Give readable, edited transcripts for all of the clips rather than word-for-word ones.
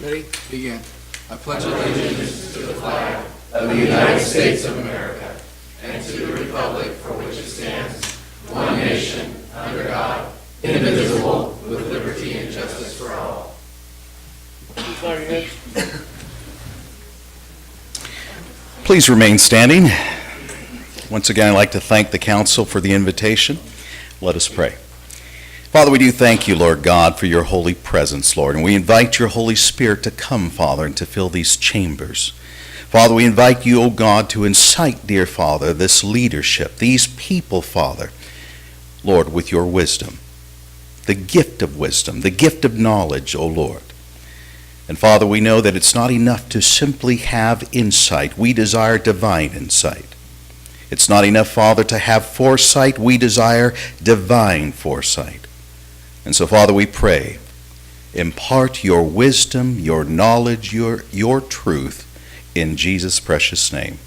Ready? Begin. I pledge allegiance to the flag of the United States of America and to the republic for which it stands, one nation, under God, indivisible, with liberty and justice for all. Please remain standing. Once again, I'd like to thank the council for the invitation. Let us pray. Father, we do thank you, Lord God, for your holy presence, Lord, and we invite your Holy Spirit to come, Father, and to fill these chambers. Father, we invite you, O God, to incite, dear Father, this leadership, these people, Father, Lord, with your wisdom, the gift of wisdom, the gift of knowledge, O Lord. And Father, we know that it's not enough to simply have insight. We desire divine insight. It's not enough, Father, to have foresight. We desire divine foresight. And so, Father, we pray, impart your wisdom, your knowledge, your truth in Jesus' precious name.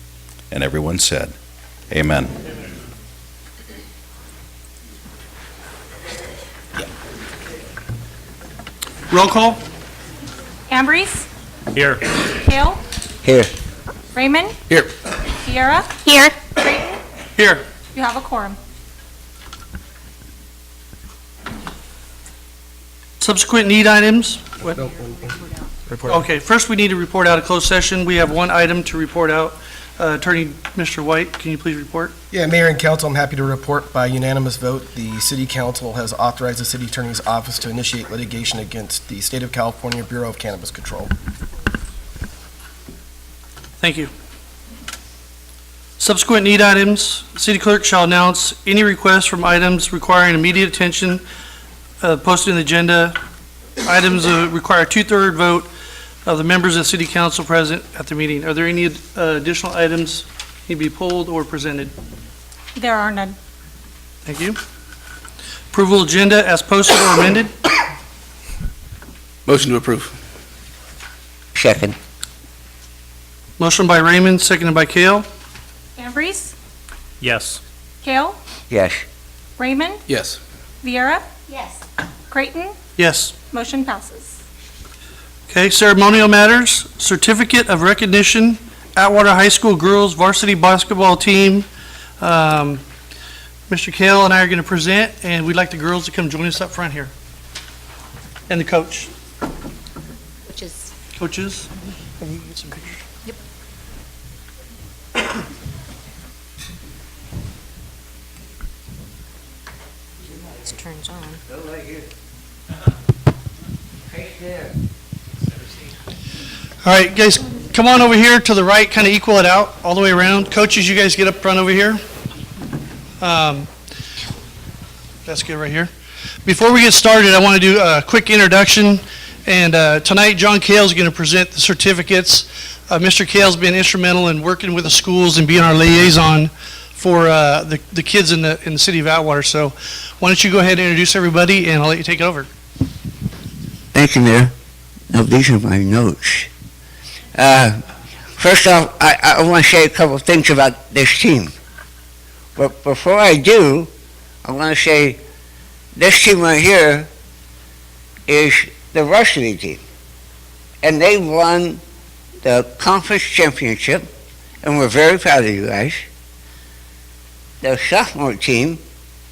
And everyone said, Amen. Roll call. Ambrose? Here. Kale? Here. Raymond? Here. Sierra? Here. Creighton? Here. You have a quorum. Subsequent need items. What? Report. Okay, first we need to report out a closed session. We have one item to report out. Attorney Mr. White, can you please report? Yeah, Mayor and Council, I'm happy to report by unanimous vote, the City Council has authorized the City Attorney's Office to initiate litigation against the State of California Bureau of Cannabis Control. Thank you. Subsequent need items. City Clerk shall announce any requests from items requiring immediate attention posted in the agenda. Items require a 2/3 vote of the members of City Council present at the meeting. Are there any additional items need to be pulled or presented? There are none. Thank you. Approval agenda as posted or amended. Motion to approve. Second. Motion by Raymond, seconded by Kale. Ambrose? Yes. Kale? Yes. Raymond? Yes. Viera? Yes. Creighton? Yes. Motion passes. Okay, ceremonial matters, certificate of recognition, Atwater High School girls varsity basketball team. Mr. Kale and I are going to present, and we'd like the girls to come join us up front here. And the coach. Which is. Coaches. Can you get some pictures? Yep. This turns on. All right, guys, come on over here to the right, kind of equal it out all the way around. Coaches, you guys get up front over here. That's good right here. Before we get started, I want to do a quick introduction. And tonight, John Kale's going to present the certificates. Mr. Kale's been instrumental in working with the schools and being our liaison for the kids in the city of Atwater. So why don't you go ahead and introduce everybody, and I'll let you take it over. Thank you, Mayor. Now, these are my notes. First off, I want to say a couple of things about this team. But before I do, I want to say this team right here is the varsity team. And they won the conference championship, and we're very proud of you guys. The sophomore team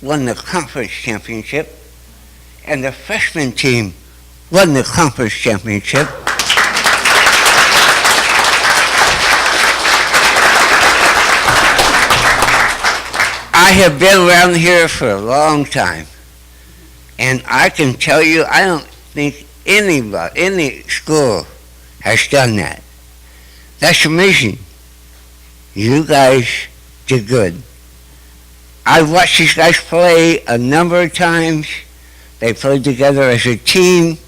won the conference championship, and the freshman team won the conference championship. I have been around here for a long time, and I can tell you, I don't think any school has done that. That's amazing. You guys did good. I've watched these guys play a number of times. They played together as a team.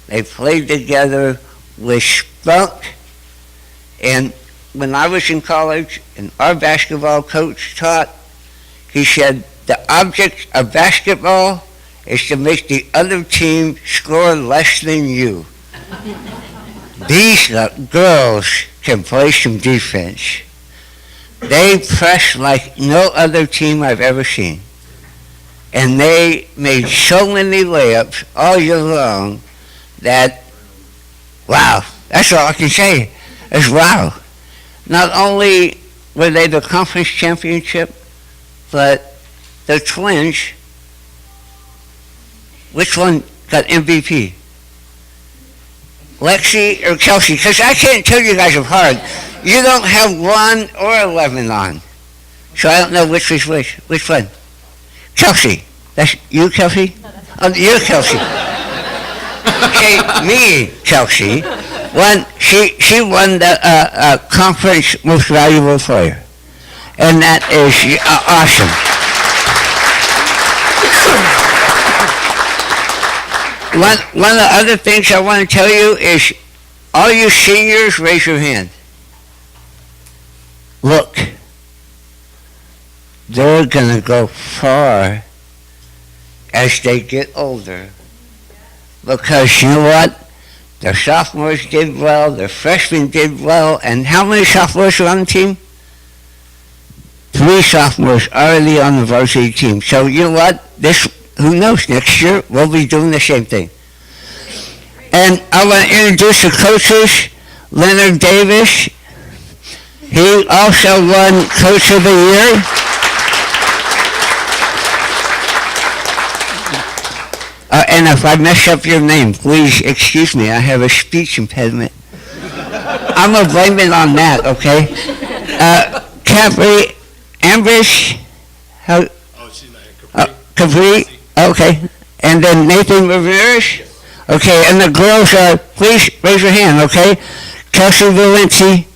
They played together with spunk. And when I was in college and our basketball coach taught, he said, the object of basketball is to make the other team score less than you. These girls can play some defense. They press like no other team I've ever seen. And they made so many layups all year long that Wow. That's all I can say is wow. Not only were they the conference championship, but the twins, which one got MVP? Lexi or Kelsey? Because I can't tell you guys apart. You don't have 1 or 11 on. So I don't know which is which. Which one? Kelsey. That's you, Kelsey? Oh, you're Kelsey. Okay, me, Kelsey. She won the conference most valuable player. And that is awesome. One of the other things I want to tell you is, all you seniors, raise your hand. Look, they're going to go far as they get older. Because you know what? The sophomores did well, the freshmen did well, and how many sophomores are on the team? 3 sophomores already on the varsity team. So you know what? Who knows, next year we'll be doing the same thing. And I want to introduce the coaches. Leonard Davis, he also won Coach of the Year. And if I mess up your name, please excuse me. I have a speech impediment. I'm going to blame it on that, okay? Capri, Ambrish, how? Oh, she's not here. Capri, okay. And then Nathan Ramirez? Okay, and the girls, please raise your hand, okay? Kelsey Valenci,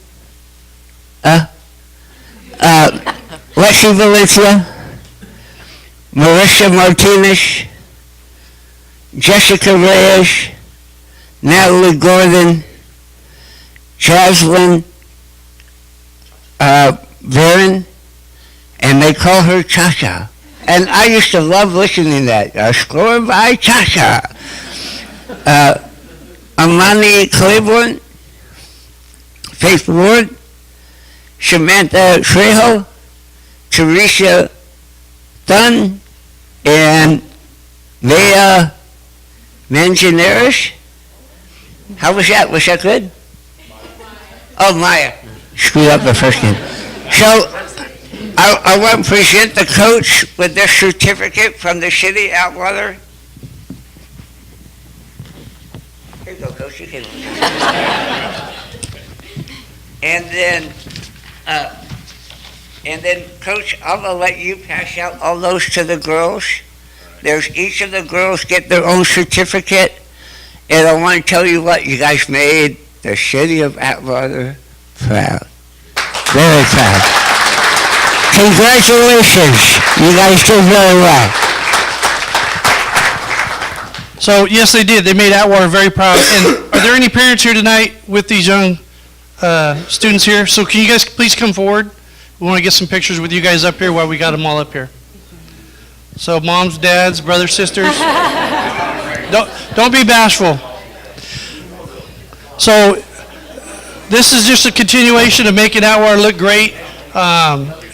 Lexi Valencia, Marissa Martinez, Jessica Reyes, Natalie Gordon, Jaslyn Varon, and they call her Cha-Cha. And I used to love listening to that. Scored by Cha-Cha. Amani Claiborne, Faith Ward, Samantha Trejo, Teresa Dunn, and Maya Manzanares. How was that? Was that good? Oh, Maya. Screwed up the first name. So, I want to present the coach with this certificate from the city, Atwater. Here you go, Coach. You can. And then, Coach, I'm going to let you pass out all those to the girls. There's each of the girls get their own certificate. And I want to tell you what, you guys made the city of Atwater proud. Very proud. Congratulations. You guys did very well. So, yes, they did. They made Atwater very proud. And are there any parents here tonight with these young students here? So can you guys please come forward? We want to get some pictures with you guys up here while we got them all up here. So moms, dads, brothers, sisters. Don't be bashful. So this is just a continuation of making Atwater look great.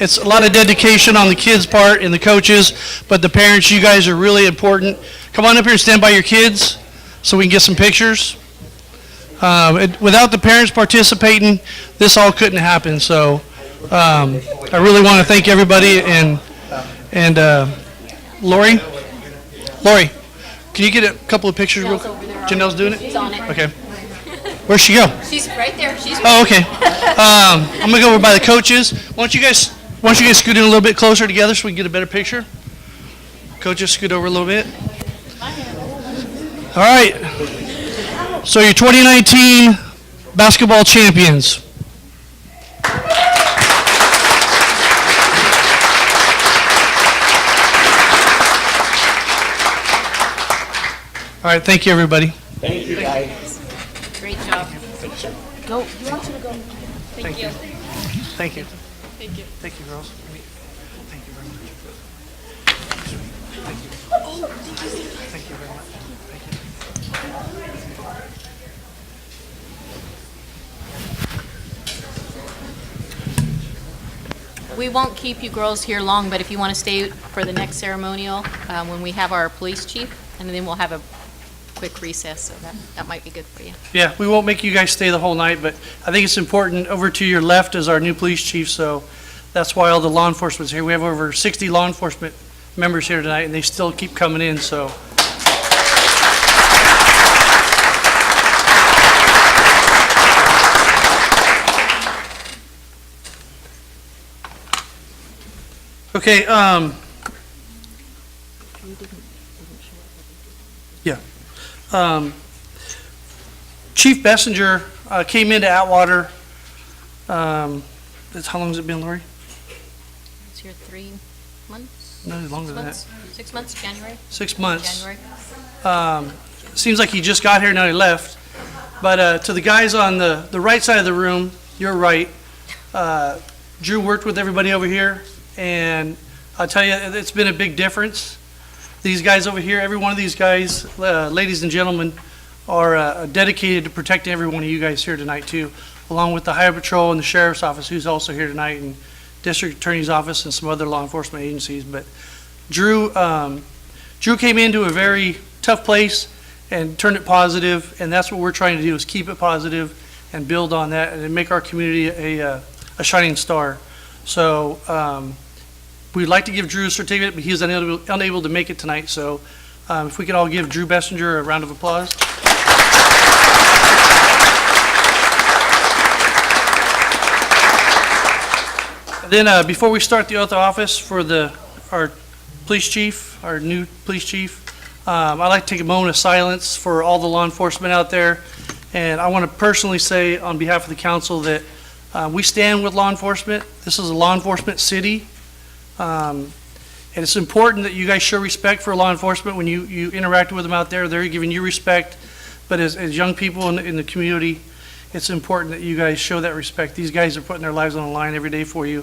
It's a lot of dedication on the kids' part and the coaches, but the parents, you guys are really important. Come on up here and stand by your kids so we can get some pictures. Without the parents participating, this all couldn't happen. So I really want to thank everybody. And Lori, can you get a couple of pictures real quick? Janelle's doing it? She's on it. Okay. Where'd she go? She's right there. She's Oh, okay. I'm gonna go over by the coaches. Why don't you guys scoot in a little bit closer together so we can get a better picture? Coaches, scoot over a little bit. All right. So your 2019 basketball champions. All right. Thank you, everybody. Thank you, guys. great job. Go. You want you to go. Thank you. Thank you. Thank you. Thank you, girls. Thank you very much. Thank you. Thank you very much. Thank you. We won't keep you girls here long, but if you want to stay for the next ceremonial, when we have our police chief, and then we'll have a quick quick recess, so that might be good for you. Yeah, we won't make you guys stay the whole night, but I think it's important. Over to your left is our new police chief, so that's why all the law enforcement's here. We have over 60 law enforcement members here tonight, and they still keep coming in, so. Okay, Chief Bessinger came into Atwater. How long has it been, Lori? It's here 3 months? No, longer than that. 6 months, January? 6 months. January. Seems like he just got here, now he left. But to the guys on the right side of the room, you're right. Drew worked with everybody over here, and I'll tell you, it's been a big difference. These guys over here, every one of these guys, ladies and gentlemen, are dedicated to protecting every one of you guys here tonight too, along with the Highway Patrol and the Sheriff's Office, who's also here tonight, and District Attorney's Office and some other law enforcement agencies. But Drew came into a very tough place and turned it positive, and that's what we're trying to do, is keep it positive and build on that and make our community a shining star. So we'd like to give Drew a certificate, but he was unable to make it tonight. So if we could all give Drew Bessinger a round of applause. And then before we start the oath of office for our police chief, our new police chief, I'd like to take a moment of silence for all the law enforcement out there. And I want to personally say on behalf of the council that we stand with law enforcement. This is a law enforcement city. And it's important that you guys show respect for law enforcement when you interact with them out there. They're giving you respect. But as young people in the community, it's important that you guys show that respect. These guys are putting their lives on the line every day for you.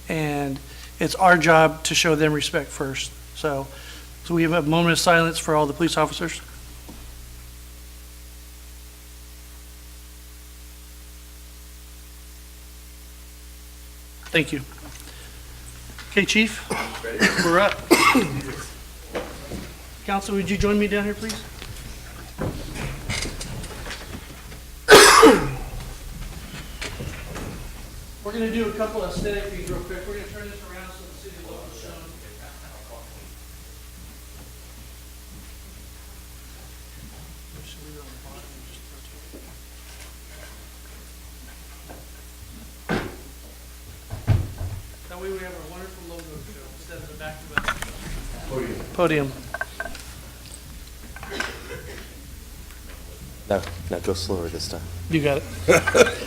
And it's our job to show them respect first. So we have a moment of silence for all the police officers. Thank you. Okay, Chief, we're up. Council, would you join me down here, please? We're going to do a couple of aesthetic things real quick. We're going to turn this around so the city logo is shown. That way we have our wonderful logo show instead of the back of the podium. No, go slower this time. You got it.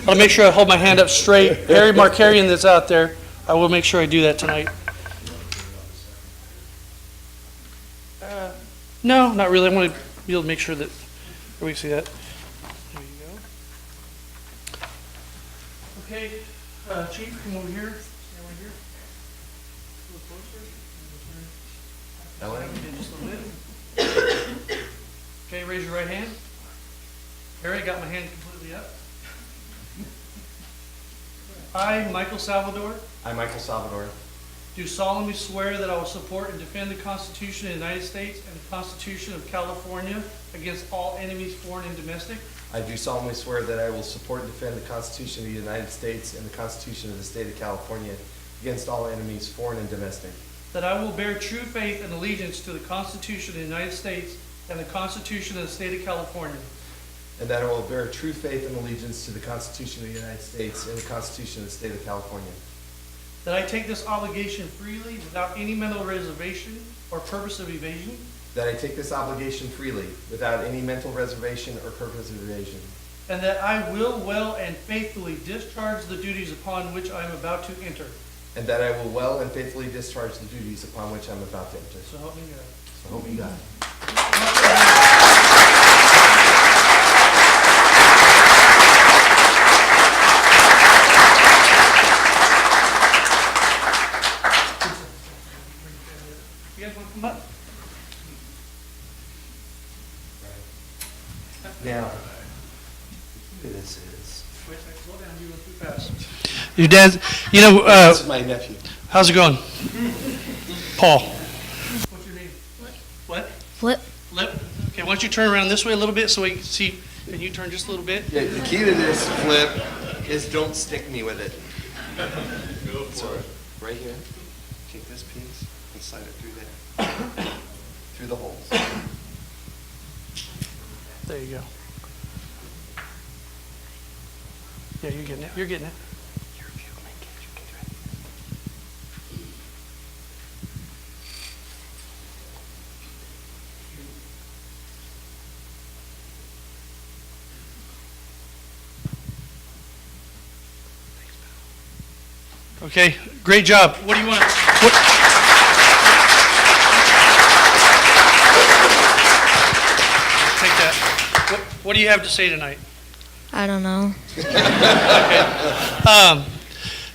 I'll make sure I hold my hand up straight. Harry Markarian that's out there, I will make sure I do that tonight. No, not really. I want to be able to make sure that everybody see that. There you go. Okay, Chief, come over here. Stand right here. A little closer. That way? Just a little bit. Okay, raise your right hand. Harry, got my hand completely up. I, Michael Salvador, do solemnly swear that I will support and defend the Constitution of the United States and the Constitution of California against all enemies, foreign and domestic, I do solemnly swear that I will support and defend the Constitution of the United States and the Constitution of the State of California against all enemies, foreign and domestic, that I will bear true faith and allegiance to the Constitution of the United States and the Constitution of the State of California, and that I will bear true faith and allegiance to the Constitution of the United States and the Constitution of the State of California, that I take this obligation freely without any mental reservation or purpose of evasion, that I take this obligation freely without any mental reservation or purpose of evasion, and that I will well and faithfully discharge the duties upon which I am about to enter. and that I will well and faithfully discharge the duties upon which I am about to enter. So help me God. So help me God. You guys want to come up? Now, who this is? Wait a second, slow down, you went too fast. Your dad, This is my nephew. how's it going? Paul. What's your name? What? Flip. Flip? Okay. Okay, why don't you turn around this way a little bit so we can see, and you turn just a little bit? Yeah, the key to this flip is don't stick me with it. So, right here, take this piece and slide it through there, through the holes. There you go. Yeah, you're getting it. You're getting it. Okay, great job. What do you want? Take that. What do you have to say tonight? I don't know.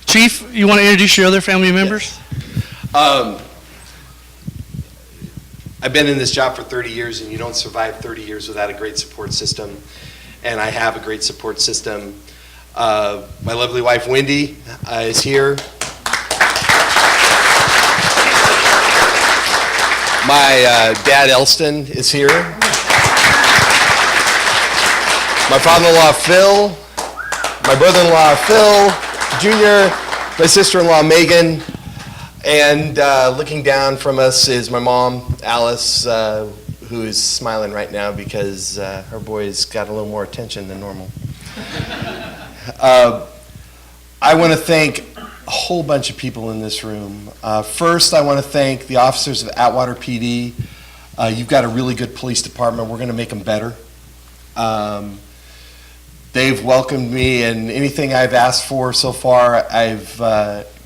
Chief, you want to introduce your other family members? I've been in this job for 30 years, and you don't survive 30 years without a great support system. And I have a great support system. My lovely wife, Wendy, is here. My dad, Elston, is here. My father-in-law, Phil. My brother-in-law, Phil Jr. My sister-in-law, Megan. And looking down from us is my mom, Alice, who is smiling right now because her boy's got a little more attention than normal. I want to thank a whole bunch of people in this room. First, I want to thank the officers of Atwater PD. You've got a really good police department. We're going to make them better. They've welcomed me, and anything I've asked for so far, I've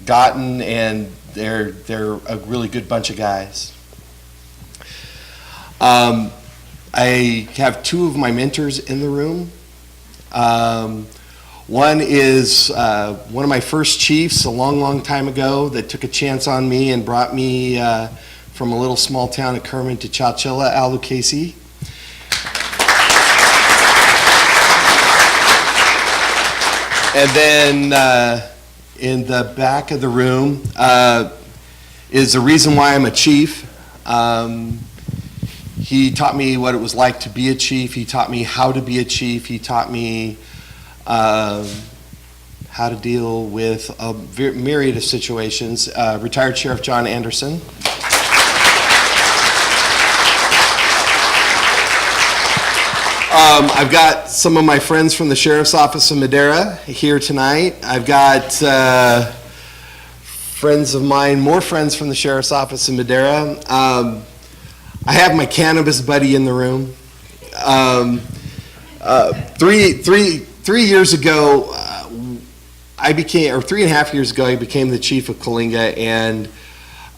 gotten, and they're a really good bunch of guys. I have two of my mentors in the room. One is one of my first chiefs a long, long time ago that took a chance on me and brought me from a little small town of Kerman to Chowchilla, Al Lucchese. And then in the back of the room is the reason why I'm a chief. He taught me what it was like to be a chief. He taught me how to be a chief. He taught me how to deal with a myriad of situations. Retired Sheriff John Anderson. I've got some of my friends from the Sheriff's Office in Madera here tonight. I've got friends of mine, more friends from the Sheriff's Office in Madera. I have my cannabis buddy in the room. 3 years ago, I became, or 3.5 years ago, I became the chief of Coalinga, and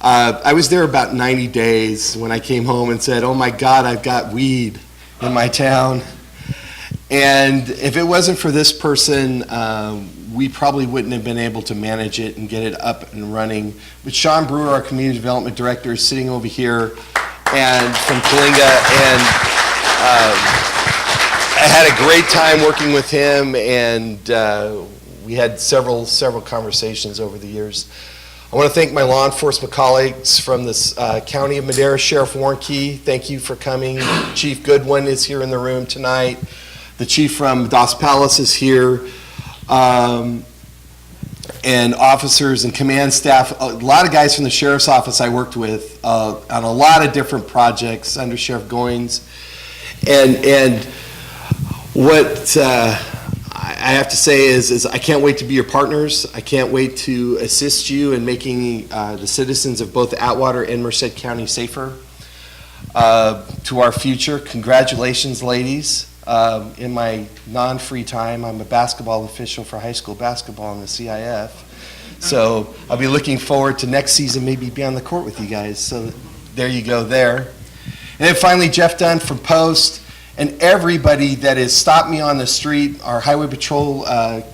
I was there about 90 days when I came home and said, oh my God, I've got weed in my town. And if it wasn't for this person, we probably wouldn't have been able to manage it and get it up and running. But Sean Brewer, our community development director, is sitting over here and from Coalinga, and I had a great time working with him, and we had several conversations over the years. I want to thank my law enforcement colleagues from the County of Madera. Sheriff Warnke, thank you for coming. Chief Goodwin is here in the room tonight. The chief from Dos Palace is here. And officers and command staff, a lot of guys from the Sheriff's Office I worked with on a lot of different projects under Sheriff Goins. And what I have to say is I can't wait to be your partners. I can't wait to assist you in making the citizens of both Atwater and Merced County safer. To our future, congratulations, ladies. In my non-free time, I'm a basketball official for high school basketball in the CIF. So I'll be looking forward to next season, maybe be on the court with you guys. So there you go there. And then finally, Jeff Dunn from Post, and everybody that has stopped me on the street, our highway patrol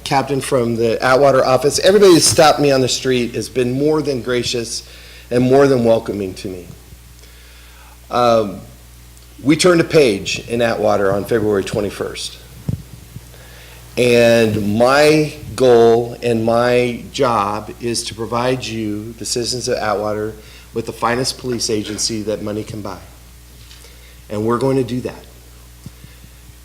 captain from the Atwater office, everybody that's stopped me on the street has been more than gracious and more than welcoming to me. We turned a page in Atwater on February 21st. And my goal and my job is to provide you, the citizens of Atwater, with the finest police agency that money can buy. and we're going to do that.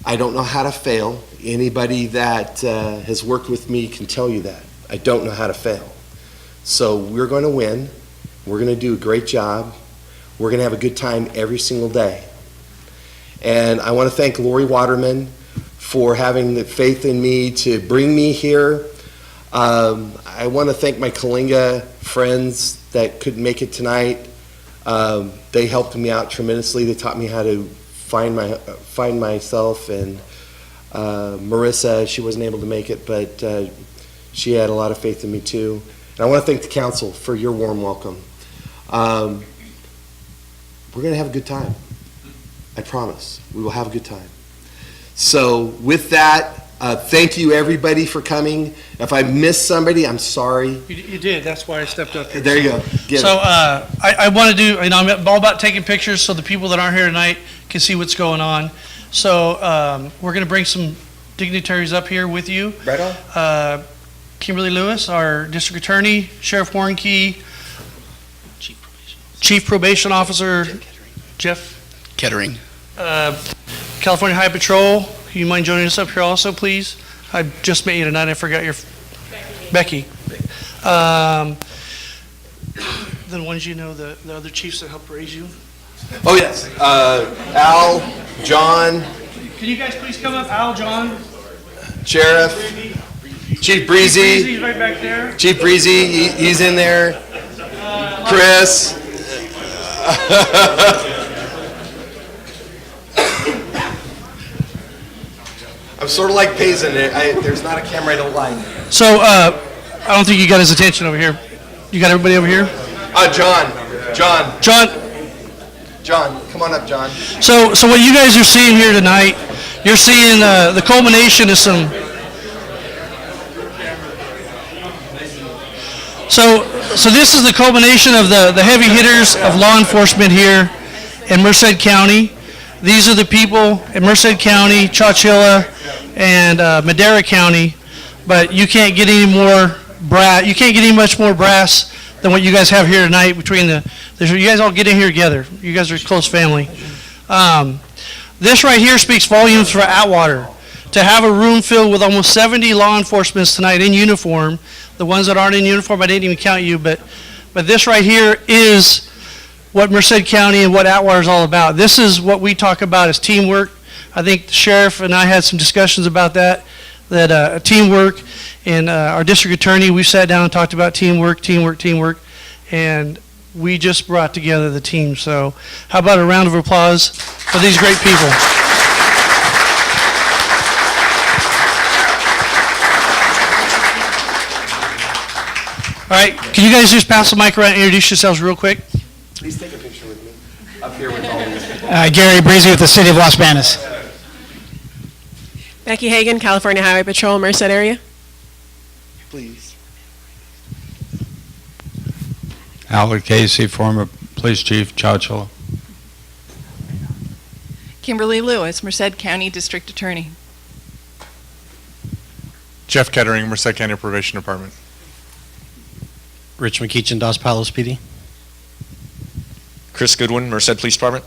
I don't know how to fail. Anybody that has worked with me can tell you that. I don't know how to fail. So we're going to win. We're going to do a great job. We're going to have a good time every single day. And I want to thank Lori Waterman for having the faith in me to bring me here. I want to thank my Kalinga friends that couldn't make it tonight. They helped me out tremendously. They taught me how to find myself. And Marissa, she wasn't able to make it, but she had a lot of faith in me too. And I want to thank the council for your warm welcome. We're going to have a good time. I promise. We will have a good time. So with that, thank you everybody for coming. If I missed somebody, I'm sorry. You did, that's why I stepped up here. There you go. Get So it. I want to do, I'm all about taking pictures so the people that aren't here tonight can see what's going on. So we're going to bring some dignitaries up here with you. Right on. Kimberly Lewis, our district attorney, Sheriff Warnke, Chief Probation Officer Jeff Kettering. California Highway Patrol. You mind joining us up here also, please? I just met you tonight. I forgot your Becky. The ones you know, the other chiefs that helped raise you. Oh, yes. Al, John, Can you guys please come up? Al, John, Sheriff, Chief Breezy. Breezy's right back there. Chief Breezy, he's in there. Chris. I'm sort of like Payson. There's not a camera I don't like. So I don't think you got his attention over here. You got everybody over here? John, come on up, John. So what you guys are seeing here tonight, you're seeing the culmination of some. So this is the culmination of the heavy hitters of law enforcement here in Merced County. These are the people in Merced County, Chowchilla, and Madera County, but you can't get any more brass. You can't get any much more brass than what you guys have here tonight. Between you guys all get in here together. You guys are a close family. This right here speaks volumes for Atwater. To have a room filled with almost 70 law enforcement tonight in uniform. The ones that aren't in uniform, I didn't even count you, but this right here is what Merced County and what Atwater is all about. This is what we talk about as teamwork. I think the sheriff and I had some discussions about that teamwork, and our district attorney, we sat down and talked about teamwork, and we just brought together the team. So how about a round of applause for these great people? All right, can you guys just pass the mic around and introduce yourselves real quick? Please take a picture with me. Up here with all of you. Gary Breezy with the City of Los Banos. Becky Hagan, California Highway Patrol, Merced area. Please. Albert Casey, former police chief, Chowchilla. Kimberly Lewis, Merced County District Attorney. Jeff Kettering, Merced County Probation Department. Rich McKeechin, Dos Palos PD. Chris Goodwin, Merced Police Department.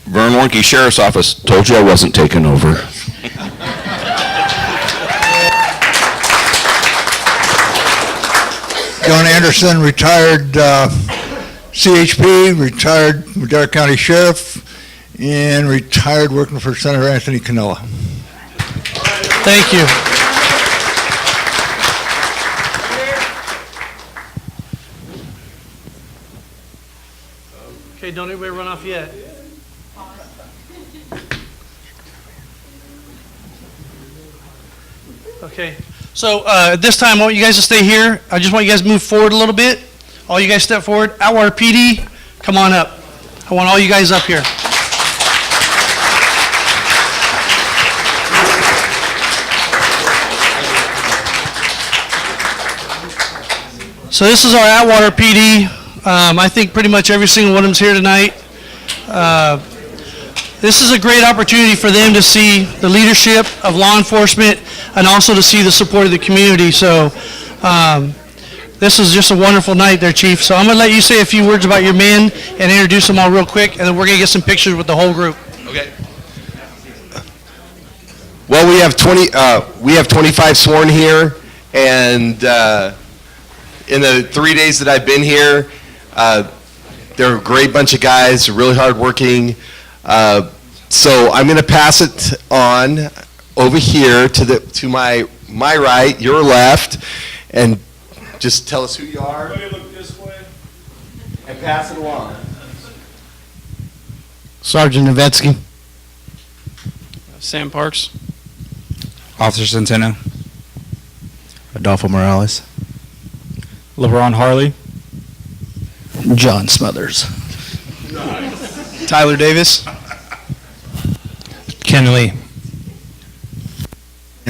Vern Warnke, Sheriff's Office. Told you I wasn't taking over. John Anderson, retired CHP, retired Madera County Sheriff, and retired working for Senator Anthony Canoa. Thank you. Okay, don't anybody run off yet. Okay, so at this time, I want you guys to stay here. I just want you guys to move forward a little bit. All you guys step forward. Atwater PD, come on up. I want all you guys up here. So this is our Atwater PD. I think pretty much every single one of them's here tonight. This is a great opportunity for them to see the leadership of law enforcement and also to see the support of the community. So this is just a wonderful night there, Chief. So I'm going to let you say a few words about your men and introduce them all real quick, and then we're going to get some pictures with the whole group. Okay. Well, we have 25 sworn here, and in the 3 days that I've been here, they're a great bunch of guys, really hardworking. So I'm going to pass it on over here to my right, your left, and just tell us who you are. Look this way. And pass it along. Sergeant Novetsky. Sam Parks. Officer Centeno. Adolfo Morales. LeBron Harley. John Smothers. Tyler Davis. Ken Lee.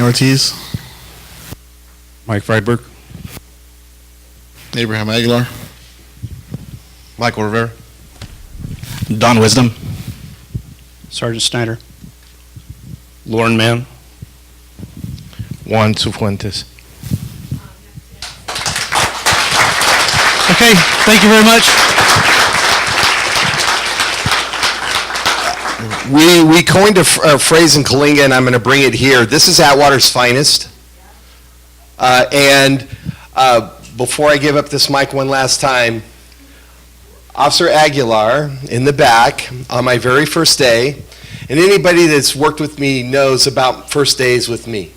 Ortiz. Mike Friedberg. Abraham Aguilar. Michael Rivera. Don Wisdom. Sergeant Snyder. Lauren Mann. Juan Cifuentes. Okay, thank you very much. We coined a phrase in Kalinga, and I'm going to bring it here. This is Atwater's finest. And before I give up this mic one last time, Officer Aguilar in the back on my very first day, and anybody that's worked with me knows about first days with me.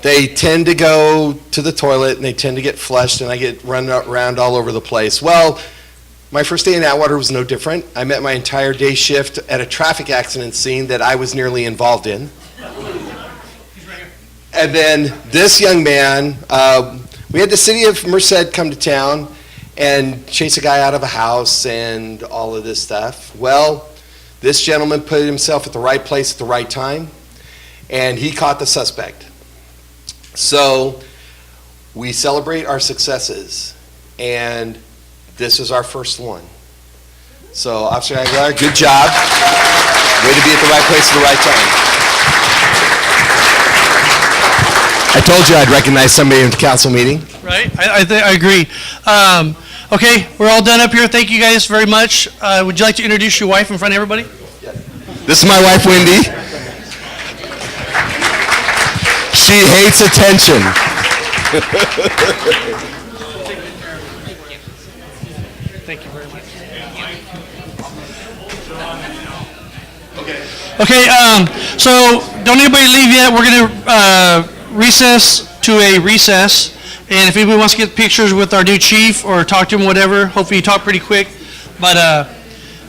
They tend to go to the toilet and they tend to get flushed, and I get run around all over the place. Well, my first day in Atwater was no different. I met my entire day shift at a traffic accident scene that I was nearly involved in. And then this young man, we had the city of Merced come to town and chase a guy out of a house and all of this stuff. Well, this gentleman put himself at the right place at the right time, and he caught the suspect. So we celebrate our successes, and this is our first one. So, Officer Aguilar, good job. Way to be at the right place at the right time. I told you I'd recognize somebody in the council meeting. Right, I agree. Okay, we're all done up here. Thank you guys very much. Would you like to introduce your wife in front of everybody? This is my wife, Wendy. She hates attention. Thank you very much. Okay, so don't anybody leave yet. We're going to recess to a recess. And if anybody wants to get pictures with our new chief or talk to him, whatever, hopefully you talk pretty quick. But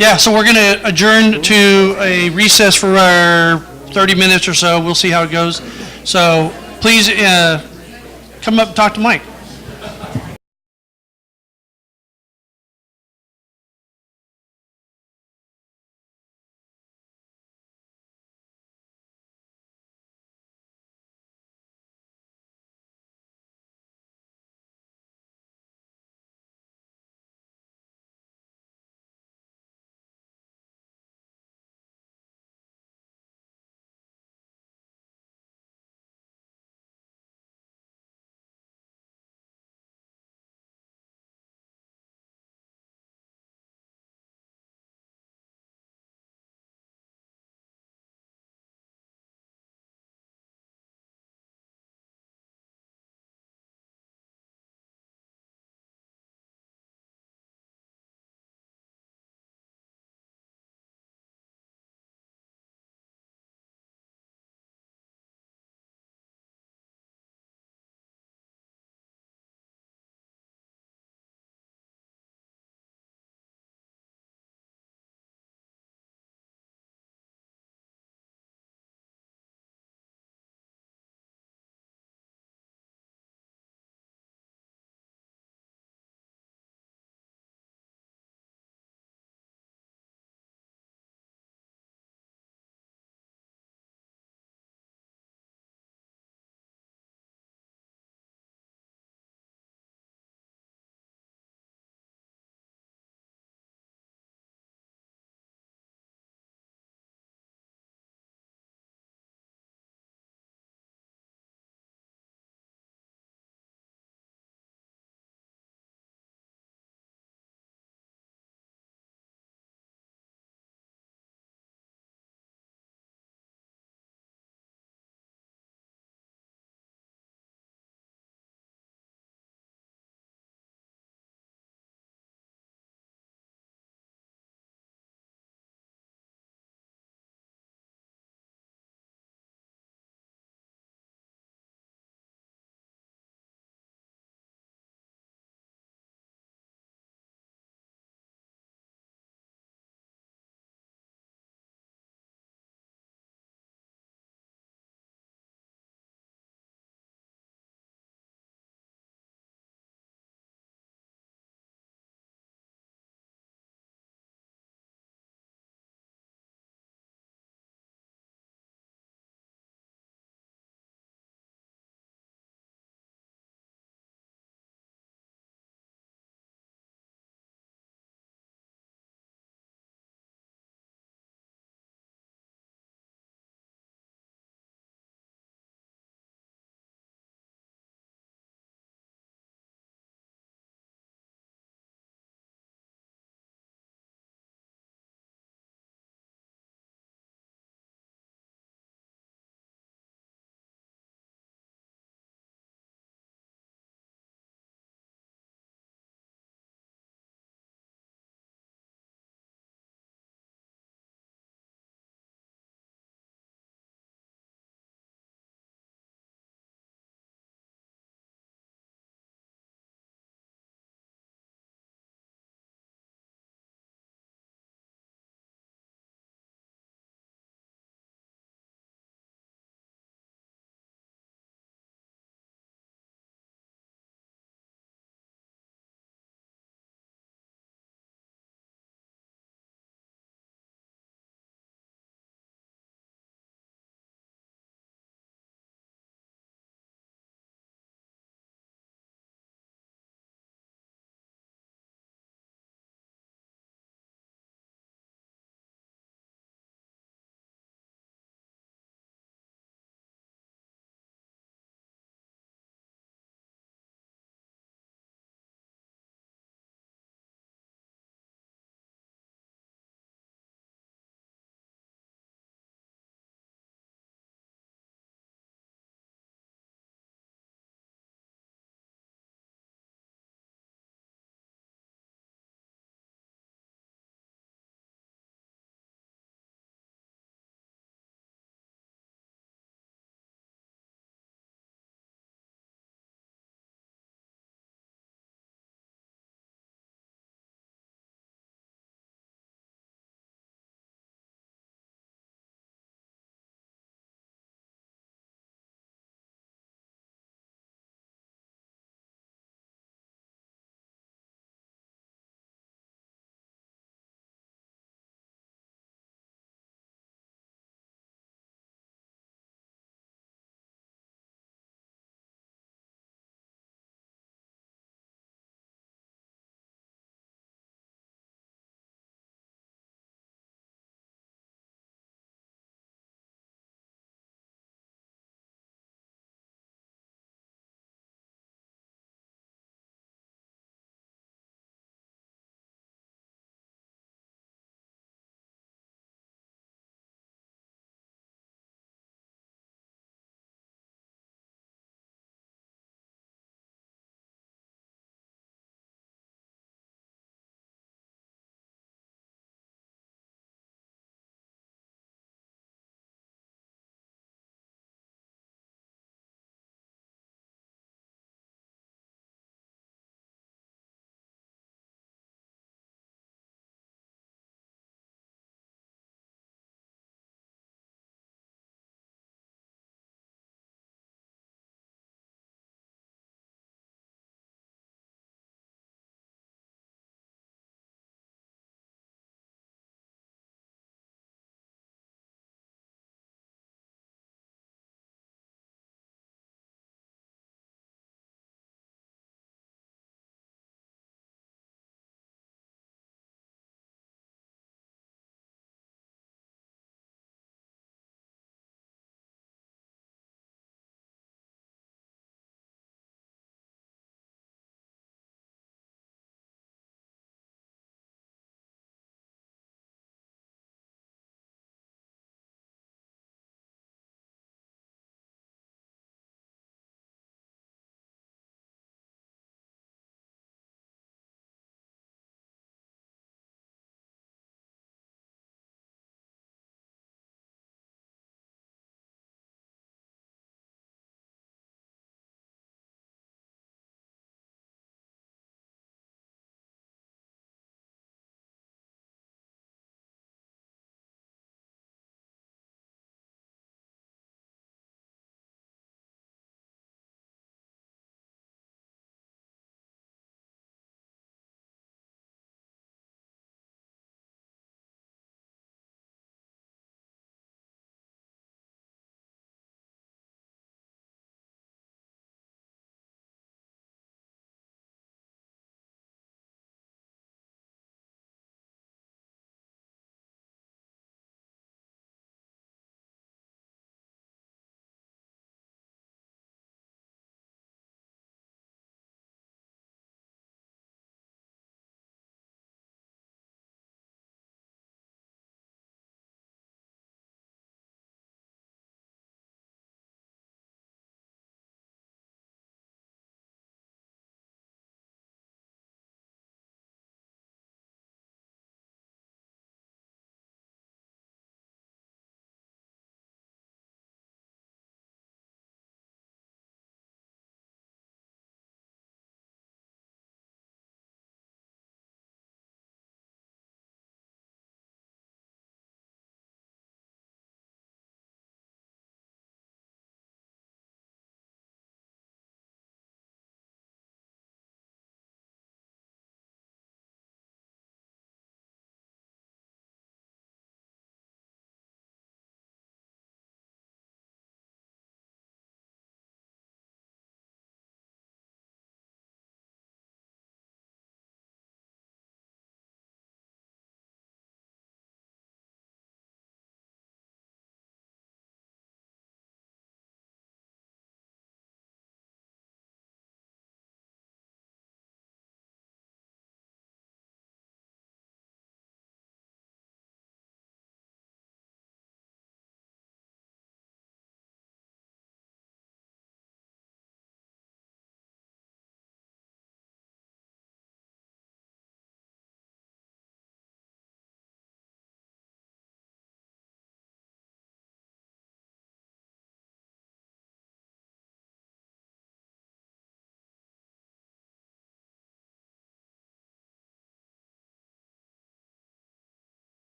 yeah, so we're going to adjourn to a recess for our 30 minutes or so. We'll see how it goes. So please come up and talk to Mike.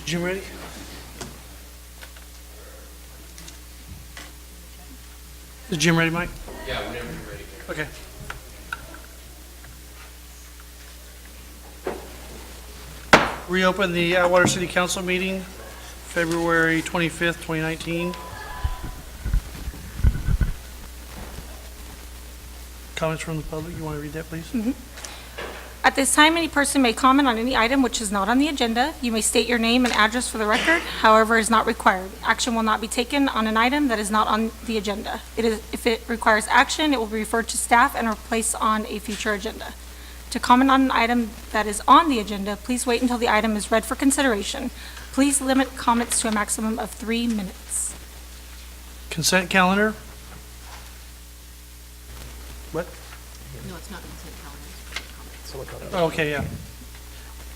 Jim ready? Is Jim ready, Mike? Yeah, whenever you're ready. Okay. Reopen the Atwater City Council meeting, February 25th, 2019. Comments from the public? You want to read that, please? At this time, any person may comment on any item which is not on the agenda. You may state your name and address for the record, however, is not required. Action will not be taken on an item that is not on the agenda. If it requires action, it will be referred to staff and replaced on a future agenda. To comment on an item that is on the agenda, please wait until the item is read for consideration. Please limit comments to a maximum of 3 minutes. Consent calendar? What? No, it's not consent calendar. Okay, yeah.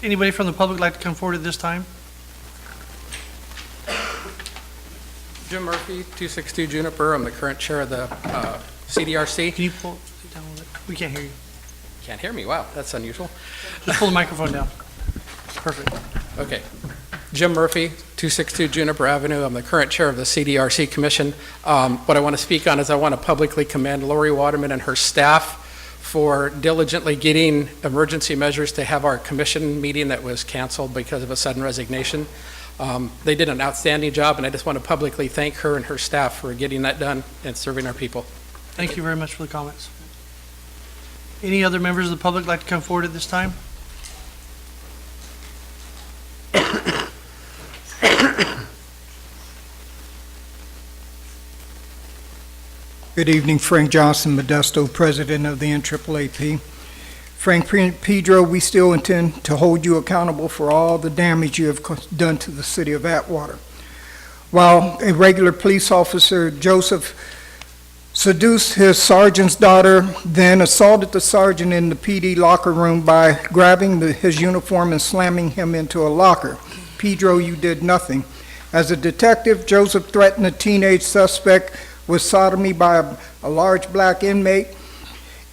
Anybody from the public like to come forward at this time? Jim Murphy, 262 Juniper. I'm the current chair of the CDRC. Can you pull it down a little bit? We can't hear you. Can't hear me? Wow, that's unusual. Just pull the microphone down. Perfect. Okay. Jim Murphy, 262 Juniper Avenue. I'm the current chair of the CDRC Commission. What I want to speak on is I want to publicly commend Lori Waterman and her staff for diligently getting emergency measures to have our commission meeting that was canceled because of a sudden resignation. They did an outstanding job, and I just want to publicly thank her and her staff for getting that done and serving our people. Thank you very much for the comments. Any other members of the public like to come forward at this time? Good evening, Frank Johnson, Modesto, President of the NAAAP. Frank Pedro, we still intend to hold you accountable for all the damage you have done to the city of Atwater. While a regular police officer, Joseph, seduced his sergeant's daughter, then assaulted the sergeant in the PD locker room by grabbing his uniform and slamming him into a locker. Pedro, you did nothing. As a detective, Joseph threatened a teenage suspect with sodomy by a large black inmate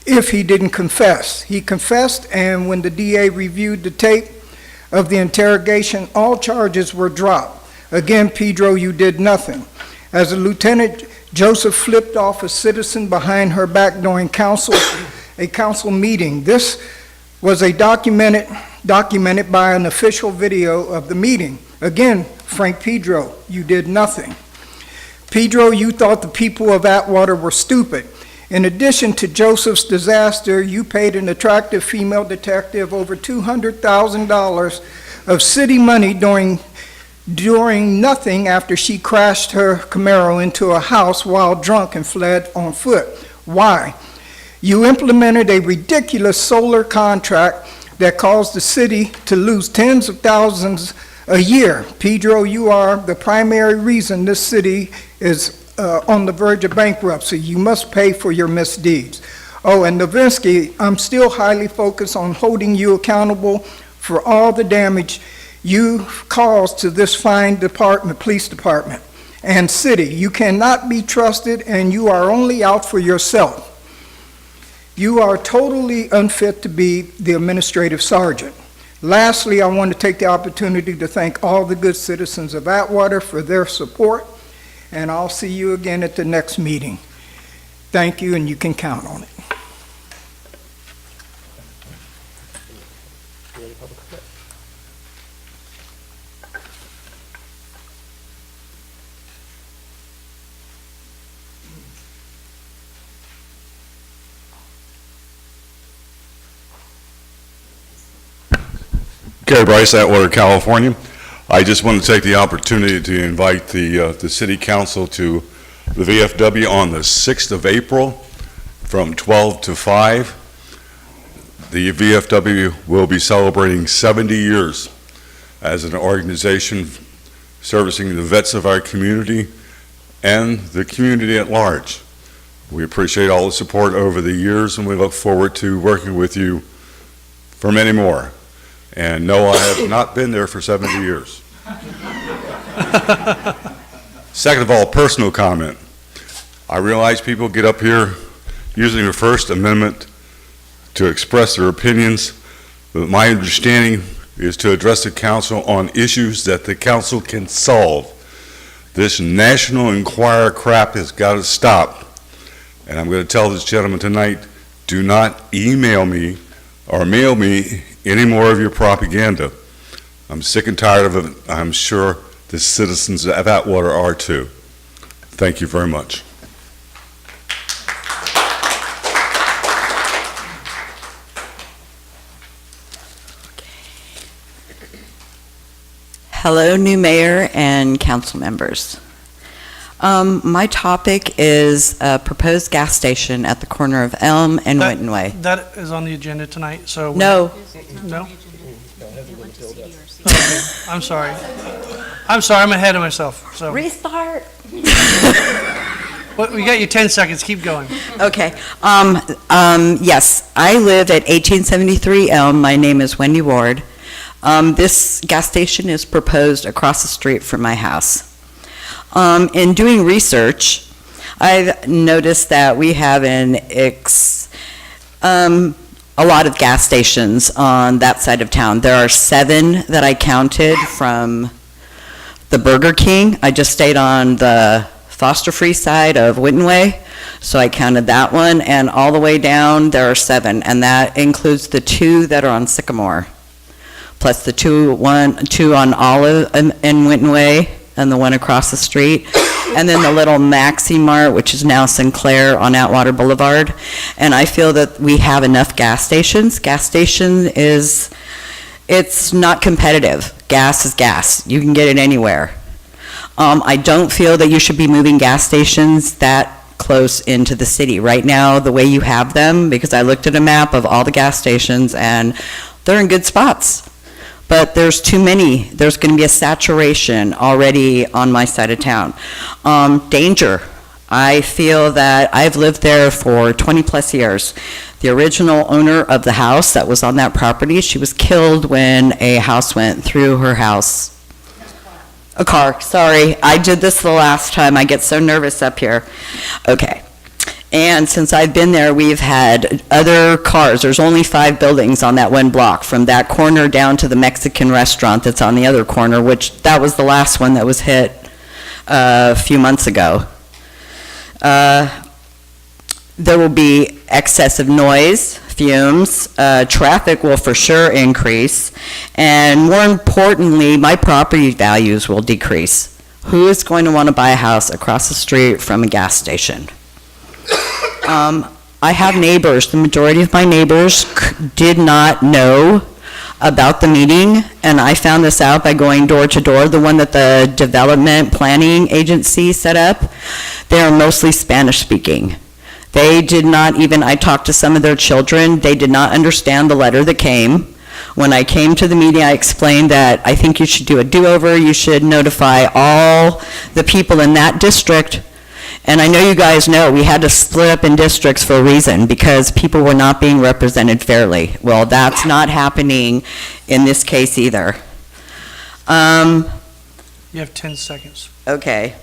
if he didn't confess. He confessed, and when the DA reviewed the tape of the interrogation, all charges were dropped. Again, Pedro, you did nothing. As a lieutenant, Joseph flipped off a citizen behind her back during a council meeting. This was documented by an official video of the meeting. Again, Frank Pedro, you did nothing. Pedro, you thought the people of Atwater were stupid. In addition to Joseph's disaster, you paid an attractive female detective over $200,000 of city money doing nothing after she crashed her Camaro into a house while drunk and fled on foot. Why? You implemented a ridiculous solar contract that caused the city to lose tens of thousands a year. Pedro, you are the primary reason this city is on the verge of bankruptcy. You must pay for your misdeeds. Oh, and Novinsky, I'm still highly focused on holding you accountable for all the damage you caused to this fine department, police department and city. You cannot be trusted, and you are only out for yourself. You are totally unfit to be the administrative sergeant. Lastly, I want to take the opportunity to thank all the good citizens of Atwater for their support, and I'll see you again at the next meeting. Thank you, and you can count on it. Gary Bryce, Atwater, California. I just want to take the opportunity to invite the City Council to the VFW on the 6th of April from 12 to 5. The VFW will be celebrating 70 years as an organization servicing the vets of our community and the community at large. We appreciate all the support over the years, and we look forward to working with you for many more. And no, I have not been there for 70 years. Second of all, personal comment. I realize people get up here using the First Amendment to express their opinions, but my understanding is to address the council on issues that the council can solve. This National Enquirer crap has got to stop. And I'm going to tell this gentleman tonight, do not email me or mail me any more of your propaganda. I'm sick and tired of it. I'm sure the citizens of Atwater are too. Thank you very much. Hello, new mayor and council members. My topic is a proposed gas station at the corner of Elm and Winton Way. That is on the agenda tonight, so. No. No? Okay, I'm sorry. I'm sorry, I'm ahead of myself, so. Restart. Well, we got you 10 seconds, keep going. Okay. Yes, I live at 1873 Elm. My name is Wendy Ward. This gas station is proposed across the street from my house. In doing research, I've noticed that we have a lot of gas stations on that side of town. There are 7 that I counted from the Burger King. I just stayed on the Foster-Free side of Winton Way, so I counted that one, and all the way down there are 7, and that includes the 2 that are on Sycamore, plus the 2 on Olive and Winton Way, and the one across the street, and then the little Maxi Mart, which is now Sinclair on Atwater Boulevard. And I feel that we have enough gas stations. Gas station it's not competitive. Gas is gas. You can get it anywhere. I don't feel that you should be moving gas stations that close into the city. Right now, the way you have them, because I looked at a map of all the gas stations, and they're in good spots. But there's too many. There's going to be a saturation already on my side of town. Danger. I feel that I've lived there for 20 plus years. The original owner of the house that was on that property, she was killed when a house went through her house. A car, sorry. I did this the last time. I get so nervous up here. Okay. And since I've been there, we've had other cars. There's only 5 buildings on that one block, from that corner down to the Mexican restaurant that's on the other corner, which that was the last one that was hit a few months ago. There will be excessive noise, fumes, traffic will for sure increase, and more importantly, my property values will decrease. Who is going to want to buy a house across the street from a gas station? I have neighbors. The majority of my neighbors did not know about the meeting, and I found this out by going door to door. The one that the Development Planning Agency set up, they are mostly Spanish speaking. They did not even, I talked to some of their children, they did not understand the letter that came. When I came to the meeting, I explained that I think you should do a do-over, you should notify all the people in that district. And I know you guys know we had to split up in districts for a reason, because people were not being represented fairly. Well, that's not happening in this case either. You have 10 seconds. Okay.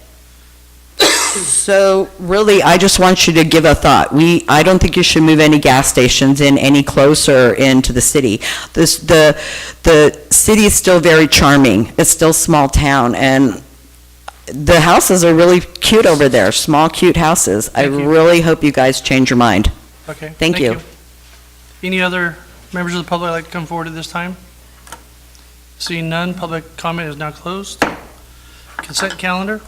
So really, I just want you to give a thought. I don't think you should move any gas stations in any closer into the city. The city is still very charming. It's still a small town, and the houses are really cute over there, small, cute houses. I really hope you guys change your mind. Okay. Thank you. Any other members of the public like to come forward at this time? Seeing none, public comment is now closed. Consent calendar.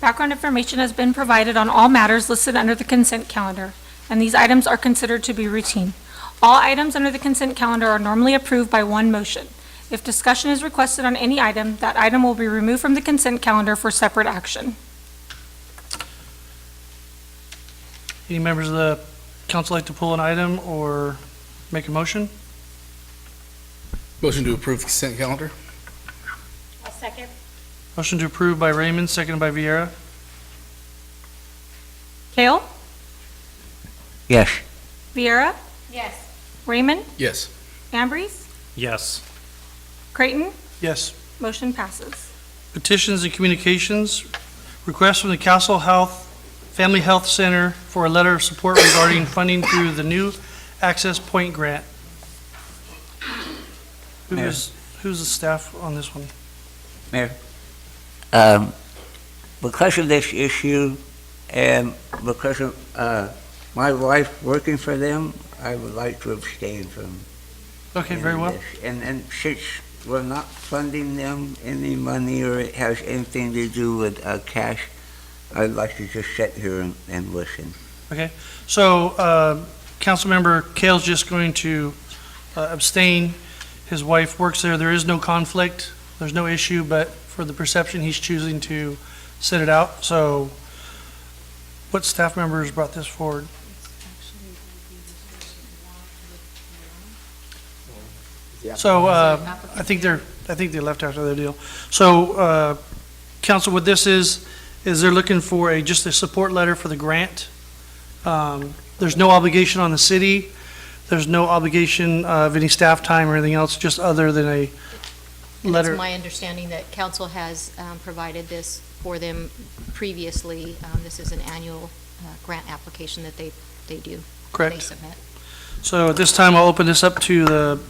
Background information has been provided on all matters listed under the consent calendar, and these items are considered to be routine. All items under the consent calendar are normally approved by one motion. If discussion is requested on any item, that item will be removed from the consent calendar for separate action. Any members of the council like to pull an item or make a motion? Motion to approve the consent calendar. I'll second. Motion to approve by Raymond, seconded by Vieira. Kale? Yes. Vieira? Yes. Raymond? Yes. Ambrose? Yes. Creighton? Yes. Motion passes. Petitions and communications. Request from the Castle Family Health Center for a letter of support regarding funding through the new Access Point grant. Who's the staff on this one? Mayor, because of this issue and because of my wife working for them, I would like to abstain from. Okay, very well. this. And since we're not funding them any money or it has anything to do with cash, I'd like to just sit here and listen. Okay, so Councilmember Kale's just going to abstain. His wife works there. There is no conflict. There's no issue, but for the perception, he's choosing to sit it out. So what staff members brought this forward? So I think they left after their deal. So council, what this is they're looking for just a support letter for the grant. There's no obligation on the city. There's no obligation of any staff time or anything else, just other than a letter. It's my understanding that council has provided this for them previously. This is an annual grant application that they do. Correct. They submit. So at this time, I'll open this up to the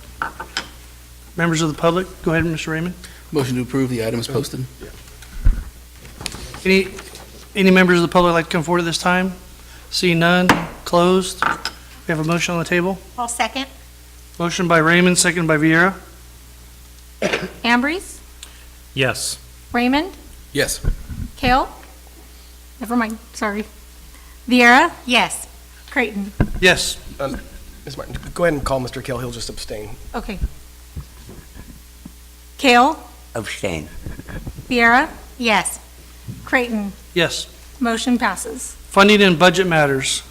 members of the public. Go ahead, Mr. Raymond. Motion to approve the items posted. Any members of the public like to come forward at this time? Seeing none, closed. We have a motion on the table. I'll second. Motion by Raymond, second by Vieira. Ambrose? Yes. Raymond? Yes. Kale? Never mind, sorry. Vieira? Yes. Creighton? Yes. Ms. Martin, go ahead and call Mr. Kale. He'll just abstain. Okay. Kale? Abstain. Vieira? Yes. Creighton? Yes. Motion passes. Funding and budget matters.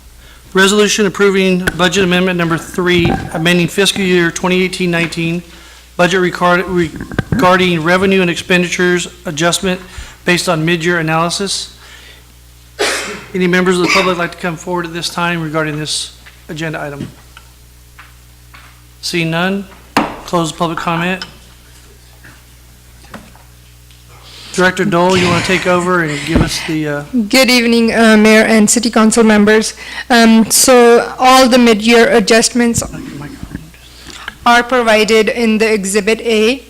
Resolution approving budget amendment number 3, amending fiscal year 2018-19, budget regarding revenue and expenditures adjustment based on mid-year analysis. Any members of the public like to come forward at this time regarding this agenda item? Seeing none, close public comment. Director Dole, you want to take over and give us the... Good evening, Mayor and City Council members. So all the mid-year adjustments are provided in the Exhibit A.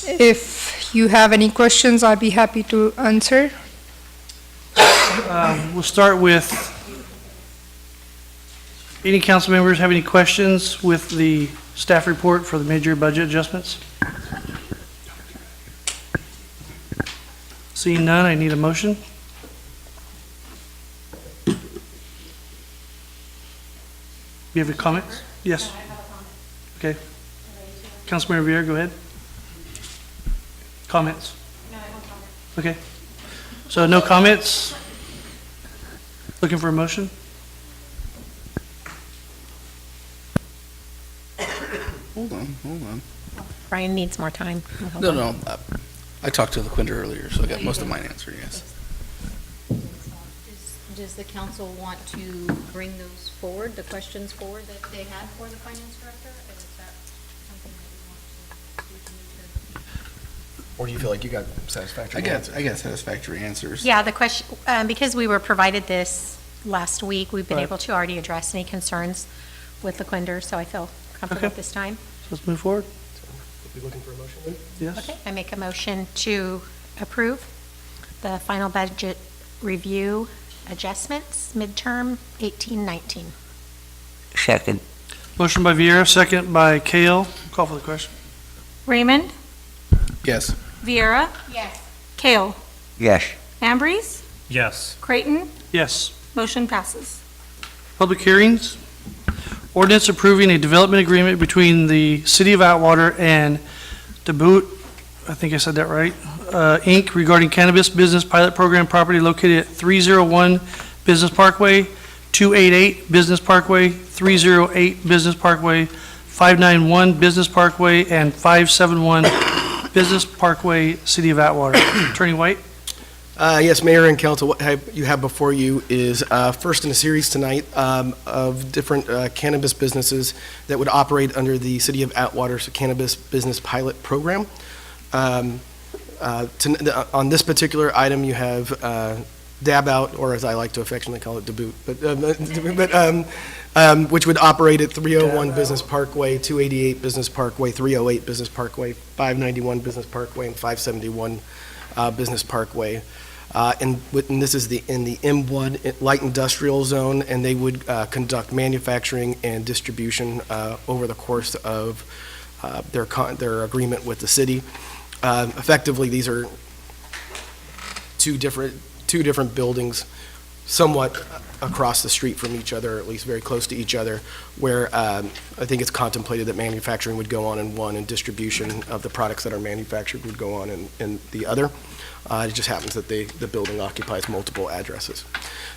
If you have any questions, I'd be happy to answer. We'll start with, any council members have any questions with the staff report for the mid-year budget adjustments? Seeing none, I need a motion. You have a comment? Yes. Okay. Councilmember Vieira, go ahead. Comments? No, I won't comment. Okay. So no comments? Looking for a motion? Hold on. Brian needs more time. No. I talked to the Quinder earlier, so I got most of mine answered, yes. Does the council want to bring those forward, the questions forward that they had for the finance director? Or is that something that you want to do? Or do you feel like you got satisfactory answers? I got satisfactory answers. Yeah, the question, because we were provided this last week, we've been Right. able to already address any concerns with the Quinder, so I feel comfortable at this time. Let's move forward. Be looking for a motion then? Yes. Okay, I make a motion to approve the final budget review adjustments, midterm 18-19. Second. Motion by Vieira, second by Kale. Call for the question. Raymond, Yes. Viera, Yes. Yes. Kale, Ambrose, Yes. Creighton, Yes. motion passes. Public hearings. Ordinance approving a development agreement between the City of Atwater and DeBoot, I think I said that right, Inc. regarding cannabis business pilot program property located at 301 Business Parkway, 288 Business Parkway, 308 Business Parkway, 591 Business Parkway, and 571 Business Parkway, City of Atwater. Attorney White? Yes, Mayor and Council, what you have before you is first in a series tonight of different cannabis businesses that would operate under the City of Atwater's Cannabis Business Pilot Program. On this particular item, you have Dab Out, or as I like to affectionately call it, DeBoot, which would operate at 301 Business Parkway, 288 Business Parkway, 308 Business Parkway, 591 Business Parkway, and 571 Business Parkway. And this is in the M1 Light Industrial Zone, and they would conduct manufacturing and distribution over the course of their agreement with the city. Effectively, these are two different buildings, somewhat across the street from each other, or at least very close to each other, where I think it's contemplated that manufacturing would go on in one and distribution of the products that are manufactured would go on in the other. It just happens that the building occupies multiple addresses.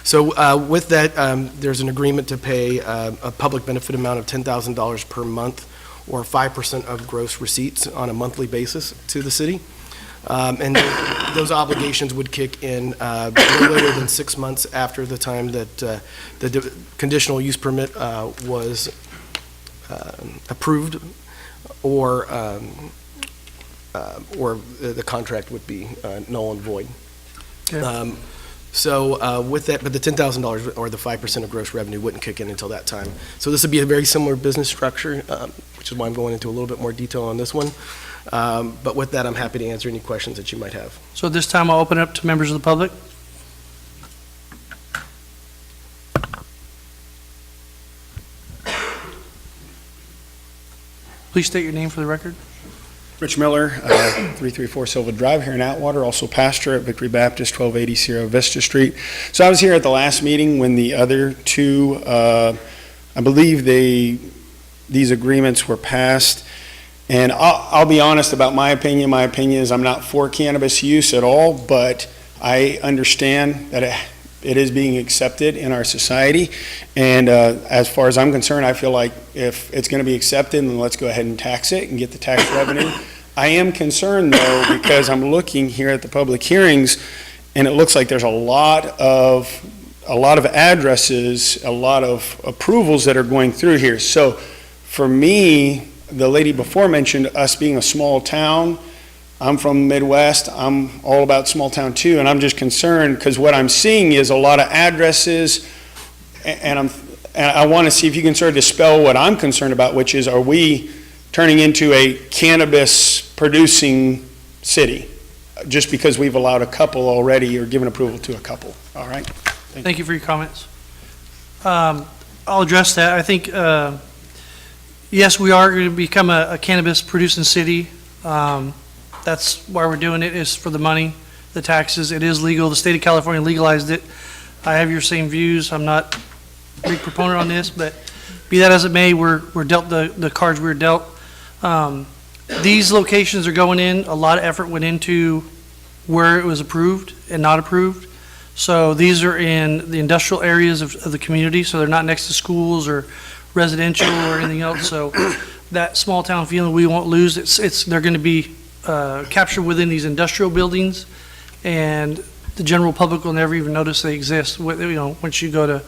So with that, there's an agreement to pay a public benefit amount of $10,000 per month, or 5% of gross receipts on a monthly basis to the city. And those obligations would kick in no later than 6 months after the time that the conditional use permit was approved, or the contract would be null and void. Okay. So with that, but the $10,000 or the 5% of gross revenue wouldn't kick in until that time. So this would be a very similar business structure, which is why I'm going into a little bit more detail on this one. But with that, I'm happy to answer any questions that you might have. So at this time, I'll open it up to members of the public. Please state your name for the record. Rich Miller, 334 Silva Drive here in Atwater, also pastor at Victory Baptist, 1280 Sierra Vista Street. So I was here at the last meeting when the other two, I believe these agreements were passed. And I'll be honest about my opinion. My opinion is I'm not for cannabis use at all, but I understand that it is being accepted in our society. And as far as I'm concerned, I feel like if it's going to be accepted, then let's go ahead and tax it and get the tax revenue. I am concerned, though, because I'm looking here at the public hearings, and it looks like there's a lot of addresses, a lot of approvals that are going through here. So for me, the lady before mentioned us being a small town. I'm from the Midwest. I'm all about small town too, and I'm just concerned because what I'm seeing is a lot of addresses, and I want to see if you can sort of dispel what I'm concerned about, which is, are we turning into a cannabis producing city just because we've allowed a couple already or given approval to a couple? All right. Thank you for your comments. I'll address that. I think, yes, we are going to become a cannabis producing city. That's why we're doing it, is for the money, the taxes. It is legal. The state of California legalized it. I have your same views. I'm not a big proponent on this, but be that as it may, we're dealt the cards we were dealt. These locations are going in, a lot of effort went into where it was approved and not approved. So these are in the industrial areas of the community, so they're not next to schools or residential or anything else. So that small town feeling we won't lose. They're going to be captured within these industrial buildings, and the general public will never even notice they exist. Once you go to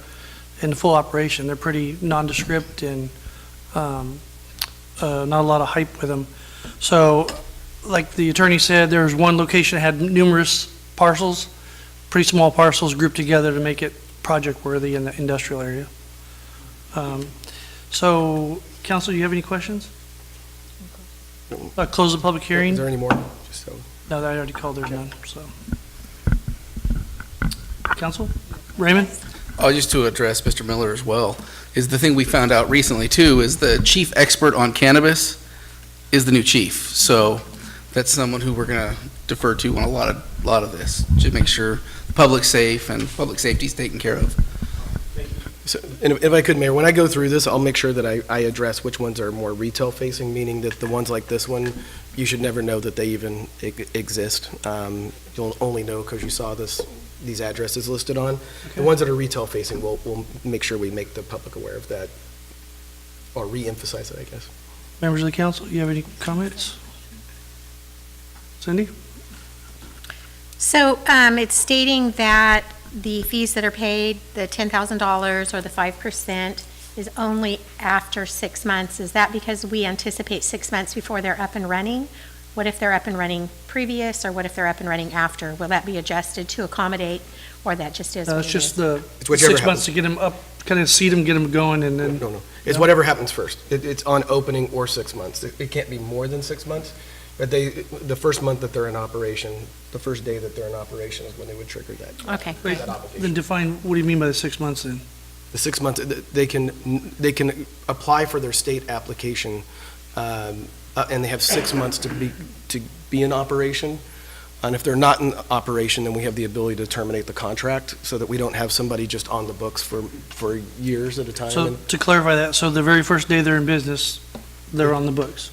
in full operation, they're pretty nondescript and not a lot of hype with them. So, like the attorney said, there was one location that had numerous parcels, pretty small parcels grouped together to make it project worthy in the industrial area. So, council, do you have any questions? Close the public hearing. Is there any more? No, I already called, there's none, so. Council? Raymond? Oh, just to address Mr. Miller as well, is the thing we found out recently too, is the chief expert on cannabis is the new chief. So that's someone who we're going to defer to on a lot of this, to make sure the public's safe and public safety is taken care of. So, and if I could, Mayor, when I go through this, I'll make sure that I address which ones are more retail-facing, meaning that the ones like this one, you should never know that they even exist. You'll only know because you saw these addresses listed on. The ones that are retail-facing, we'll make sure we make the public aware of that, or re-emphasize it, I guess. Members of the council, you have any comments? Cindy? So it's stating that the fees that are paid, the $10,000 or the 5%, is only after 6 months. Is that because we anticipate 6 months before they're up and running? What if they're up and running previous, or what if they're up and running after? Will that be adjusted to accommodate, or that just is what It's it just is? the It's whichever 6 months to get them up, kind of seed them, get them going, and then. No. It's whatever happens first. It's on opening or 6 months. It can't be more than 6 months, but the first month that they're in operation, the first day that they're in operation is when they would trigger that. Okay. That obligation. Then define, what do you mean by the 6 months then? The 6 months, they can apply for their state application, and they have 6 months to be in operation. And if they're not in operation, then we have the ability to terminate the contract, so that we don't have somebody just on the books for years at a time. So to clarify that, so the very first day they're in business, they're on the books?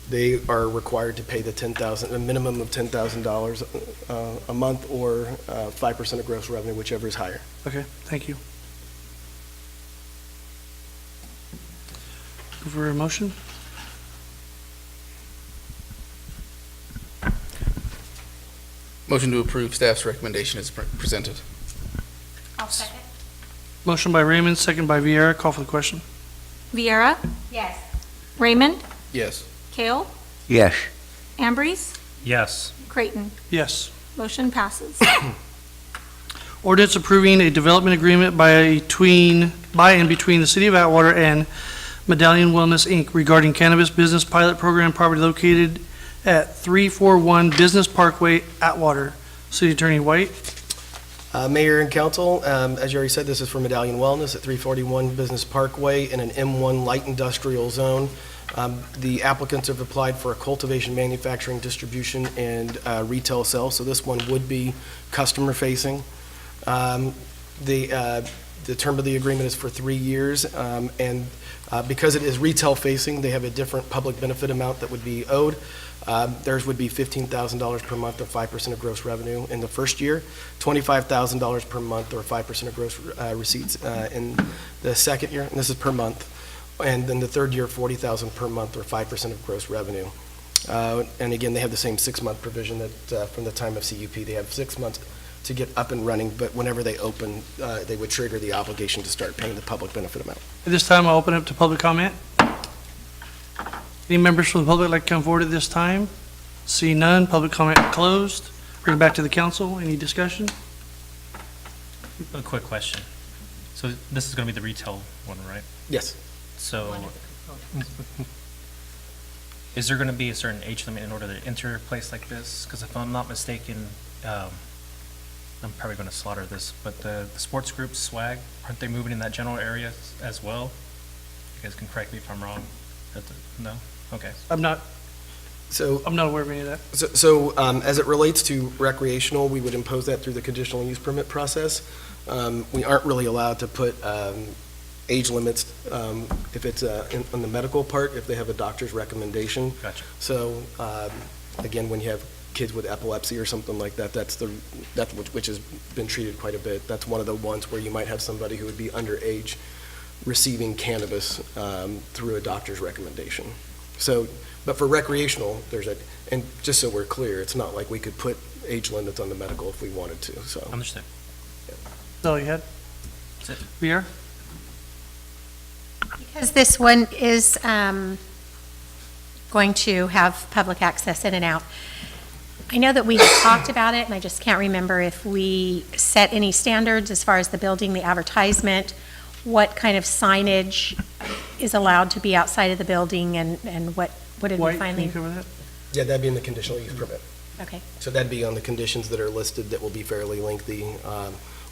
They are required to pay a minimum of $10,000 a month, or 5% of gross revenue, whichever is higher. Okay, thank you. For a motion? Motion to approve staff's recommendation is presented. I'll second. Motion by Raymond, second by Viera. Call for the question. Viera? Yes. Raymond? Yes. Kale? Yes. Ambrose? Yes. Creighton? Yes. Motion passes. Ordinance approving a development agreement by and between the City of Atwater and Medallion Wellness, Inc. regarding cannabis business pilot program property located at 341 Business Parkway, Atwater. City Attorney White. Mayor and council, as you already said, this is for Medallion Wellness at 341 Business Parkway in an M1 light industrial zone. The applicants have applied for a cultivation, manufacturing, distribution, and retail sale, so this one would be customer-facing. The term of the agreement is for 3 years, and because it is retail-facing, they have a different public benefit amount that would be owed. Theirs would be $15,000 per month, or 5% of gross revenue in the first year, $25,000 per month, or 5% of gross receipts in the second year, and this is per month. And then the third year, $40,000 per month, or 5% of gross revenue. And again, they have the same 6-month provision that from the time of CUP, they have 6 months to get up and running, but whenever they open, they would trigger the obligation to start paying the public benefit amount. At this time, I'll open up to public comment. Any members from the public like to come forward at this time? See none, public comment closed. Bring it back to the council. Any discussion? A quick question. So this is going to be the retail one, right? Yes. So is there going to be a certain age limit in order to enter a place like this? Because if I'm not mistaken, I'm probably going to slaughter this, but the sports groups, swag, aren't they moving in that general area as well? You guys can correct me if I'm wrong. No? Okay. I'm not aware of any of that. So as it relates to recreational, we would impose that through the conditional use permit process. We aren't really allowed to put age limits if it's on the medical part, if they have a doctor's recommendation. Gotcha. So again, when you have kids with epilepsy or something like that, which has been treated quite a bit. That's one of the ones where you might have somebody who would be underage receiving cannabis through a doctor's recommendation. So, but for recreational, and just so we're clear, it's not like we could put age limits on the medical if we wanted to, so. Understood. That's all you had? That's it. Viera? Because this one is going to have public access in and out. I know that we have talked about it, and I just can't remember if we set any standards as far as the building, the advertisement, what kind of signage is allowed to be outside of the building, and what did we White, finally? can you cover that? Yeah, that'd be in the conditional use permit. Okay. So that'd be on the conditions that are listed that will be fairly lengthy.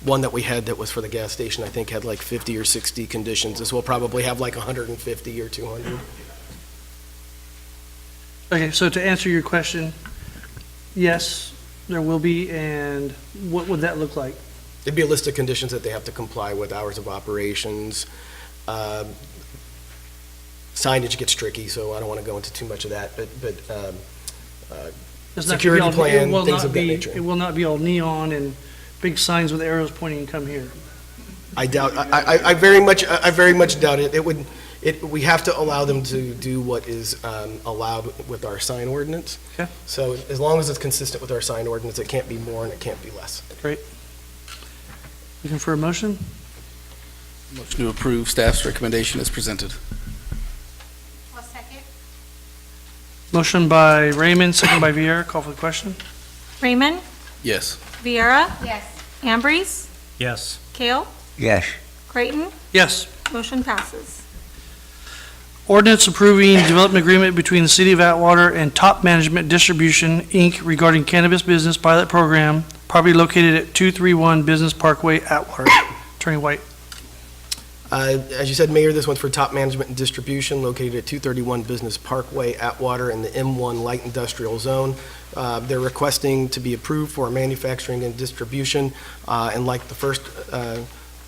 One that we had that was for the gas station, I think had like 50 or 60 conditions. This will probably have like 150 or 200. Okay, so to answer your question, yes, there will be, and what would that look like? It'd be a list of conditions that they have to comply with, hours of operations. Signage gets tricky, so I don't want to go into too much of that, but Doesn't have to be security all- plan, it will things not of that be- nature. It will not be all neon and big signs with arrows pointing, come here. I doubt, I very much doubt it. We have to allow them to do what is allowed with our sign ordinance. Okay. So as long as it's consistent with our sign ordinance, it can't be more and it can't be less. Great. Looking for a motion? Motion to approve staff's recommendation as presented. I'll second. Motion by Raymond, second by Vieira. Call for the question. Raymond, Yes. Viera, Yes. Ambrose, Yes. Kale, Yes. Creighton, Yes. motion passes. Ordinance approving development agreement between the City of Atwater and Top Management Distribution, Inc. regarding cannabis business pilot program, property located at 231 Business Parkway, Atwater. Attorney White. As you said, Mayor, this one's for Top Management and Distribution located at 231 Business Parkway, Atwater, in the M1 Light Industrial Zone. They're requesting to be approved for manufacturing and distribution, and like the first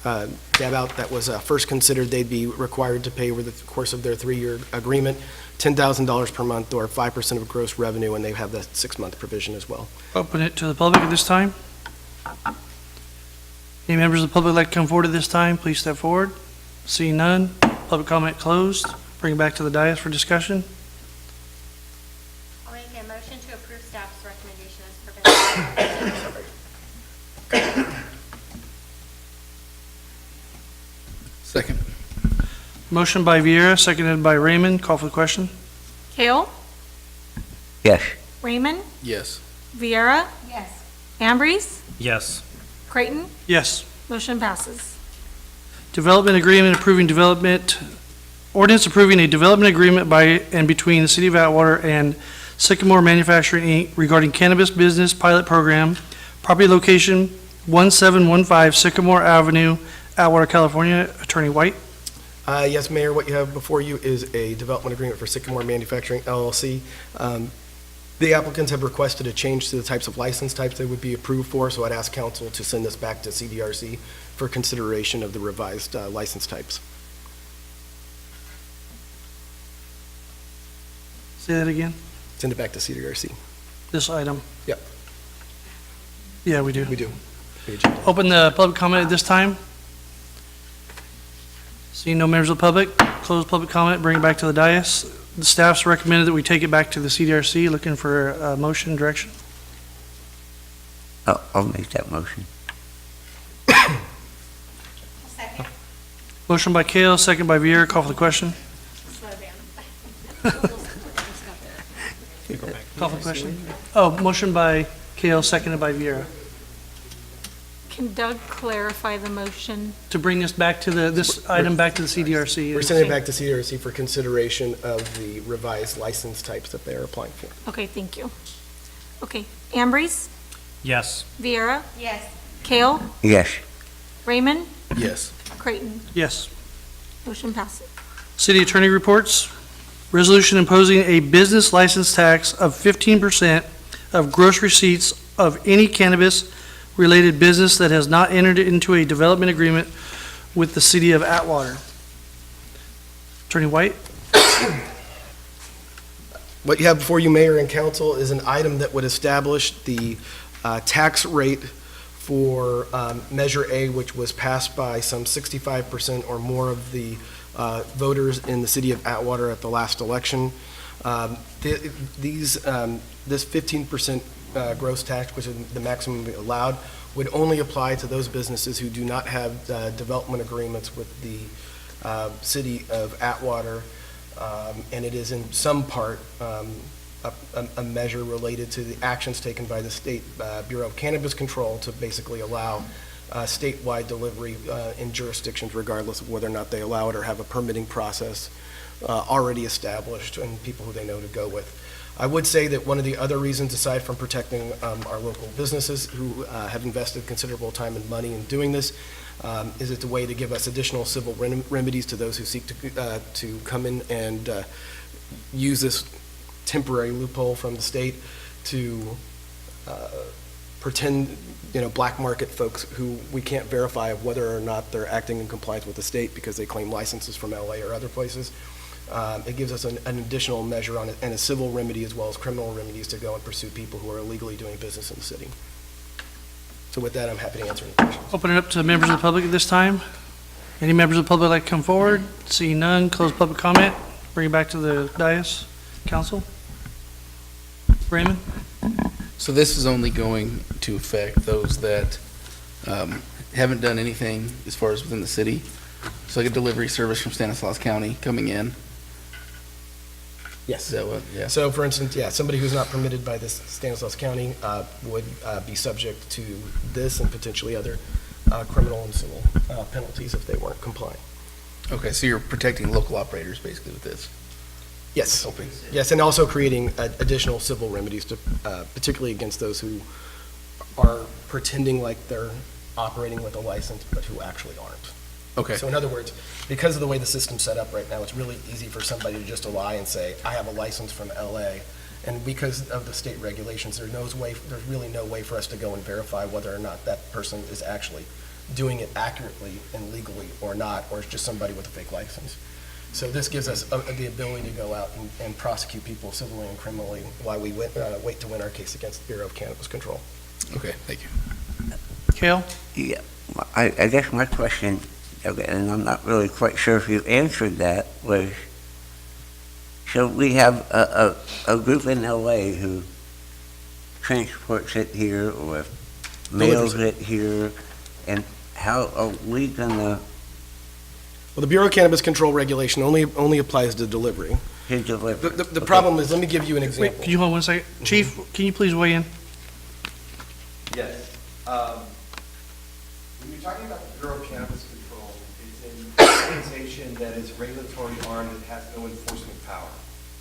dab out that was first considered, they'd be required to pay over the course of their 3-year agreement, $10,000 per month or 5% of gross revenue, and they have that 6-month provision as well. Open it to the public at this time. Any members of the public like to come forward at this time, please step forward. Seeing none, public comment closed. Bring it back to the dais for discussion. I'll make a motion to approve staff's recommendation as presented. Second. Motion by Vieira, seconded by Raymond. Call for the question. Kale, Yes. Raymond, Yes. Viera, Yes. Ambrose, Yes. Creighton, Yes. motion passes. Development agreement approving development, ordinance approving a development agreement by and between the City of Atwater and Sycamore Manufacturing, Inc. regarding cannabis business pilot program, property location 1715 Sycamore Avenue, Atwater, California. Attorney White. Yes, Mayor, what you have before you is a development agreement for Sycamore Manufacturing LLC. The applicants have requested a change to the types of license types they would be approved for, so I'd ask council to send this back to CDRC for consideration of the revised license types. Say that again. Send it back to CDRC. This item. Yep. Yeah, we do. We do. Open the public comment at this time. Seeing no members of the public, close public comment, bring it back to the dais. The staff's recommended that we take it back to the CDRC, looking for a motion direction. I'll make that motion. Second. Motion by Kale, second by Vieira. Call for the question. Slow down. Call for the question. Oh, motion by Kale, seconded by Vieira. Can Doug clarify the motion? To bring this back to this item back to the CDRC. We're sending it back to CDRC for consideration of the revised license types that they are applying for. Okay, thank you. Okay, Ambrose, Yes. Viera, Yes. Kale, Yes. Raymond, Yes. Creighton, Yes. motion passes. City Attorney reports. Resolution imposing a business license tax of 15% of gross receipts of any cannabis-related business that has not entered into a development agreement with the City of Atwater. Attorney White? What you have before you, Mayor and Council, is an item that would establish the tax rate for Measure A, which was passed by some 65% or more of the voters in the City of Atwater at the last election. This 15% gross tax, which is the maximum allowed, would only apply to those businesses who do not have development agreements with the City of Atwater, and it is in some part a measure related to the actions taken by the State Bureau of Cannabis Control to basically allow statewide delivery in jurisdictions regardless of whether or not they allow it or have a permitting process already established and people who they know to go with. I would say that one of the other reasons, aside from protecting our local businesses who have invested considerable time and money in doing this, is it's a way to give us additional civil remedies to those who seek to come in and use this temporary loophole from the state to pretend, black market folks who we can't verify whether or not they're acting in compliance with the state because they claim licenses from LA or other places. It gives us an additional measure on it and a civil remedy as well as criminal remedies to go and pursue people who are illegally doing business in the city. So with that, I'm happy to answer any questions. Open it up to members of the public at this time. Any members of the public like to come forward? Seeing none, close public comment. Bring it back to the dais. Council? Raymond? So this is only going to affect those that haven't done anything as far as within the city. So like a delivery service from Stanislaus County coming in. Yes. Is that what? Yeah. So for instance, somebody who's not permitted by this Stanislaus County would be subject to this and potentially other criminal and civil penalties if they weren't complying. Okay, so you're protecting local operators basically with this. Yes. Yes, and also creating additional civil remedies to, particularly against those who are pretending like they're operating with a license, but who actually aren't. Okay. So in other words, because of the way the system's set up right now, it's really easy for somebody to just lie and say, I have a license from LA. And because of the state regulations, there's really no way for us to go and verify whether or not that person is actually doing it accurately and legally or not, or it's just somebody with a fake license. So this gives us the ability to go out and prosecute people civilly and criminally while we wait to win our case against the Bureau of Cannabis Control. Okay, thank you. Kale? Yeah, I guess my question, and I'm not really quite sure if you answered that, was, so we have a group in LA who transports it here or mails it here, and how are we gonna? Well, the Bureau of Cannabis Control regulation only applies to delivery. The problem is, let me give you an example. Wait, can you hold 1 second? Chief, can you please weigh in? Yes. When you're talking about the Bureau of Cannabis Control, it's an organization that is regulatory arm that has no enforcement power.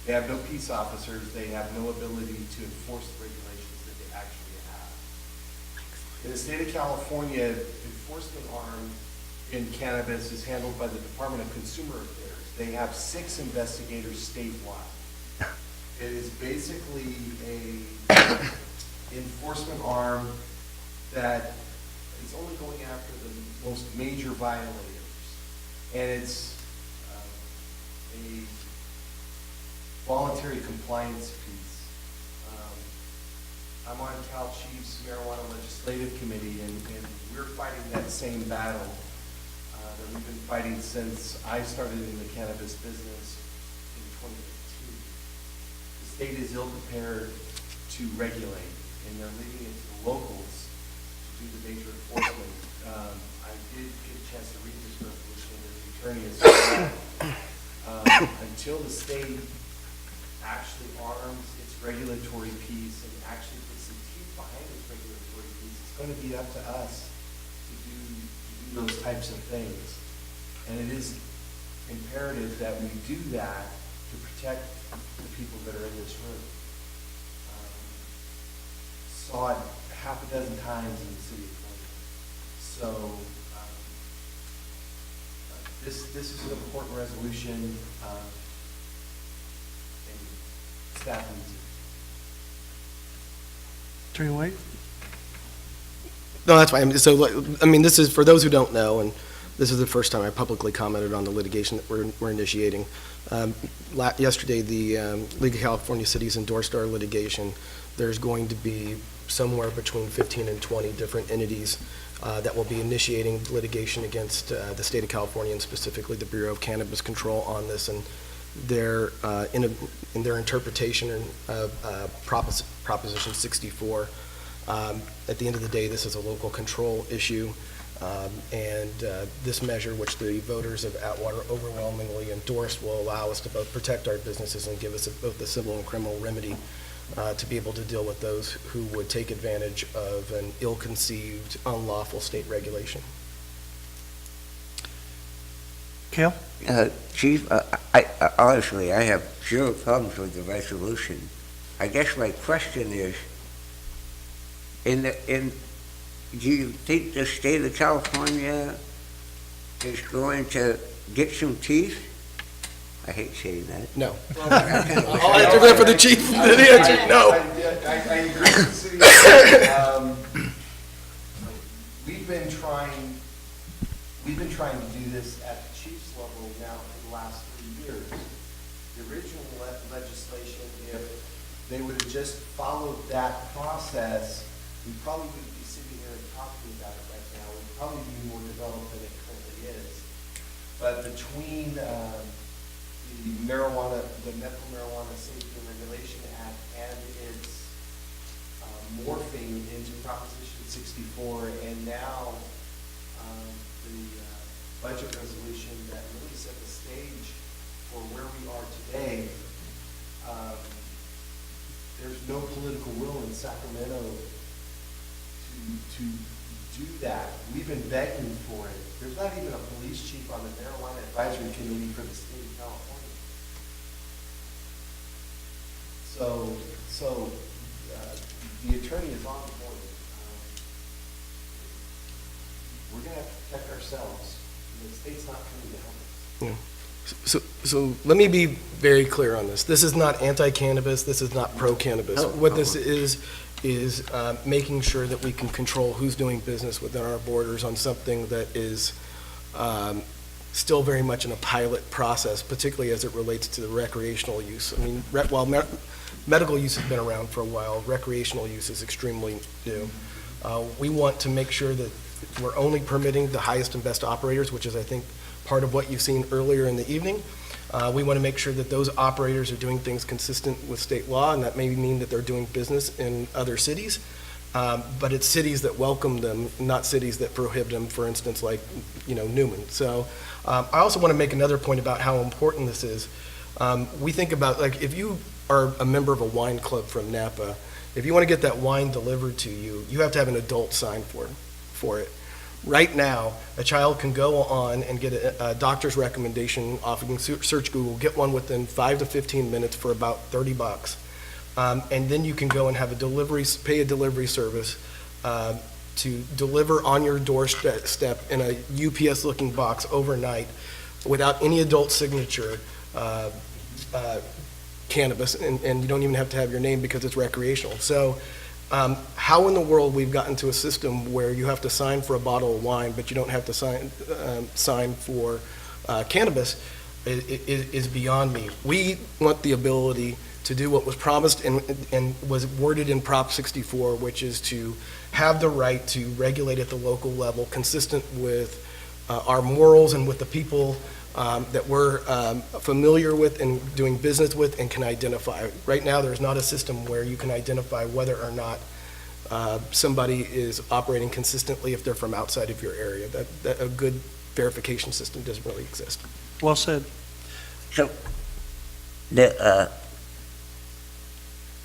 They have no peace officers. They have no ability to enforce the regulations that they actually have. In the state of California, enforcement arm in cannabis is handled by the Department of Consumer Affairs. They have 6 investigators statewide. It is basically a enforcement arm that is only going after the most major violators. And it's a voluntary compliance piece. I'm on Cal Chief's Marijuana Legislative Committee, and we're fighting that same battle that we've been fighting since I started in the cannabis business in 2015. The state is ill-prepared to regulate, and they're leaving it to the locals to do the major enforcement. I did get a chance to read this resolution as the attorney has said. Until the state actually arms its regulatory piece and actually puts some teeth behind its regulatory piece, it's going to be up to us to do those types of things. And it is imperative that we do that to protect the people that are in this room. Saw it half a dozen times in the city of Columbia. So this is an important resolution, and staff needs it. Attorney White? No, that's fine. So, I mean, this is, for those who don't know, and this is the first time I publicly commented on the litigation that we're initiating. Yesterday, the League of California Cities endorsed our litigation. There's going to be somewhere between 15 and 20 different entities that will be initiating litigation against the state of California, and specifically the Bureau of Cannabis Control on this, and their in their interpretation of Proposition 64. At the end of the day, this is a local control issue, and this measure, which the voters of Atwater overwhelmingly endorsed, will allow us to both protect our businesses and give us both the civil and criminal remedy to be able to deal with those who would take advantage of an ill-conceived, unlawful state regulation. Kale? Chief, honestly, I have zero problems with the resolution. I guess my question is, do you think the state of California is going to get some teeth I hate saying that. No. I'll answer that for the chief. The answer, no. I agree with the city attorney. We've been trying to do this at the chief's level now for the last 3 years. The original legislation, if they would have just followed that process, we probably wouldn't be sitting here and talking about it right now. We'd probably be more developed than it currently is. But between the marijuana, the Medical Marijuana Safety and Regulation Act and its morphing into Proposition 64, and now the budget resolution that really set the stage for where we are today, there's no political will in Sacramento to do that. We've been begging for it. There's not even a police chief on the Marijuana Advisory Committee for the state of California. So the attorney is on board. We're going to have to protect ourselves. The state's not coming to help us. So let me be very clear on this. This is not anti-cannabis. This is not pro-cannabis. What this is making sure that we can control who's doing business within our borders on something that is still very much in a pilot process, particularly as it relates to the recreational use. I mean, while medical use has been around for a while, recreational use is extremely new. We want to make sure that we're only permitting the highest and best operators, which is, I think, part of what you've seen earlier in the evening. We want to make sure that those operators are doing things consistent with state law, and that may mean that they're doing business in other cities. But it's cities that welcome them, not cities that prohibit them, for instance, like, Newman. So I also want to make another point about how important this is. We think about, like, if you are a member of a wine club from Napa, if you want to get that wine delivered to you, you have to have an adult sign for it. Right now, a child can go on and get a doctor's recommendation off, you can search Google, get one within 5 to 15 minutes for about $30. And then you can go and have pay a delivery service to deliver on your doorstep in a UPS-looking box overnight without any adult signature cannabis, and you don't even have to have your name because it's recreational. So how in the world we've gotten to a system where you have to sign for a bottle of wine, but you don't have to sign for cannabis is beyond me. We want the ability to do what was promised and was worded in Prop 64, which is to have the right to regulate at the local level, consistent with our morals and with the people that we're familiar with and doing business with and can identify. Right now, there's not a system where you can identify whether or not somebody is operating consistently if they're from outside of your area. That a good verification system doesn't really exist. Well said. So,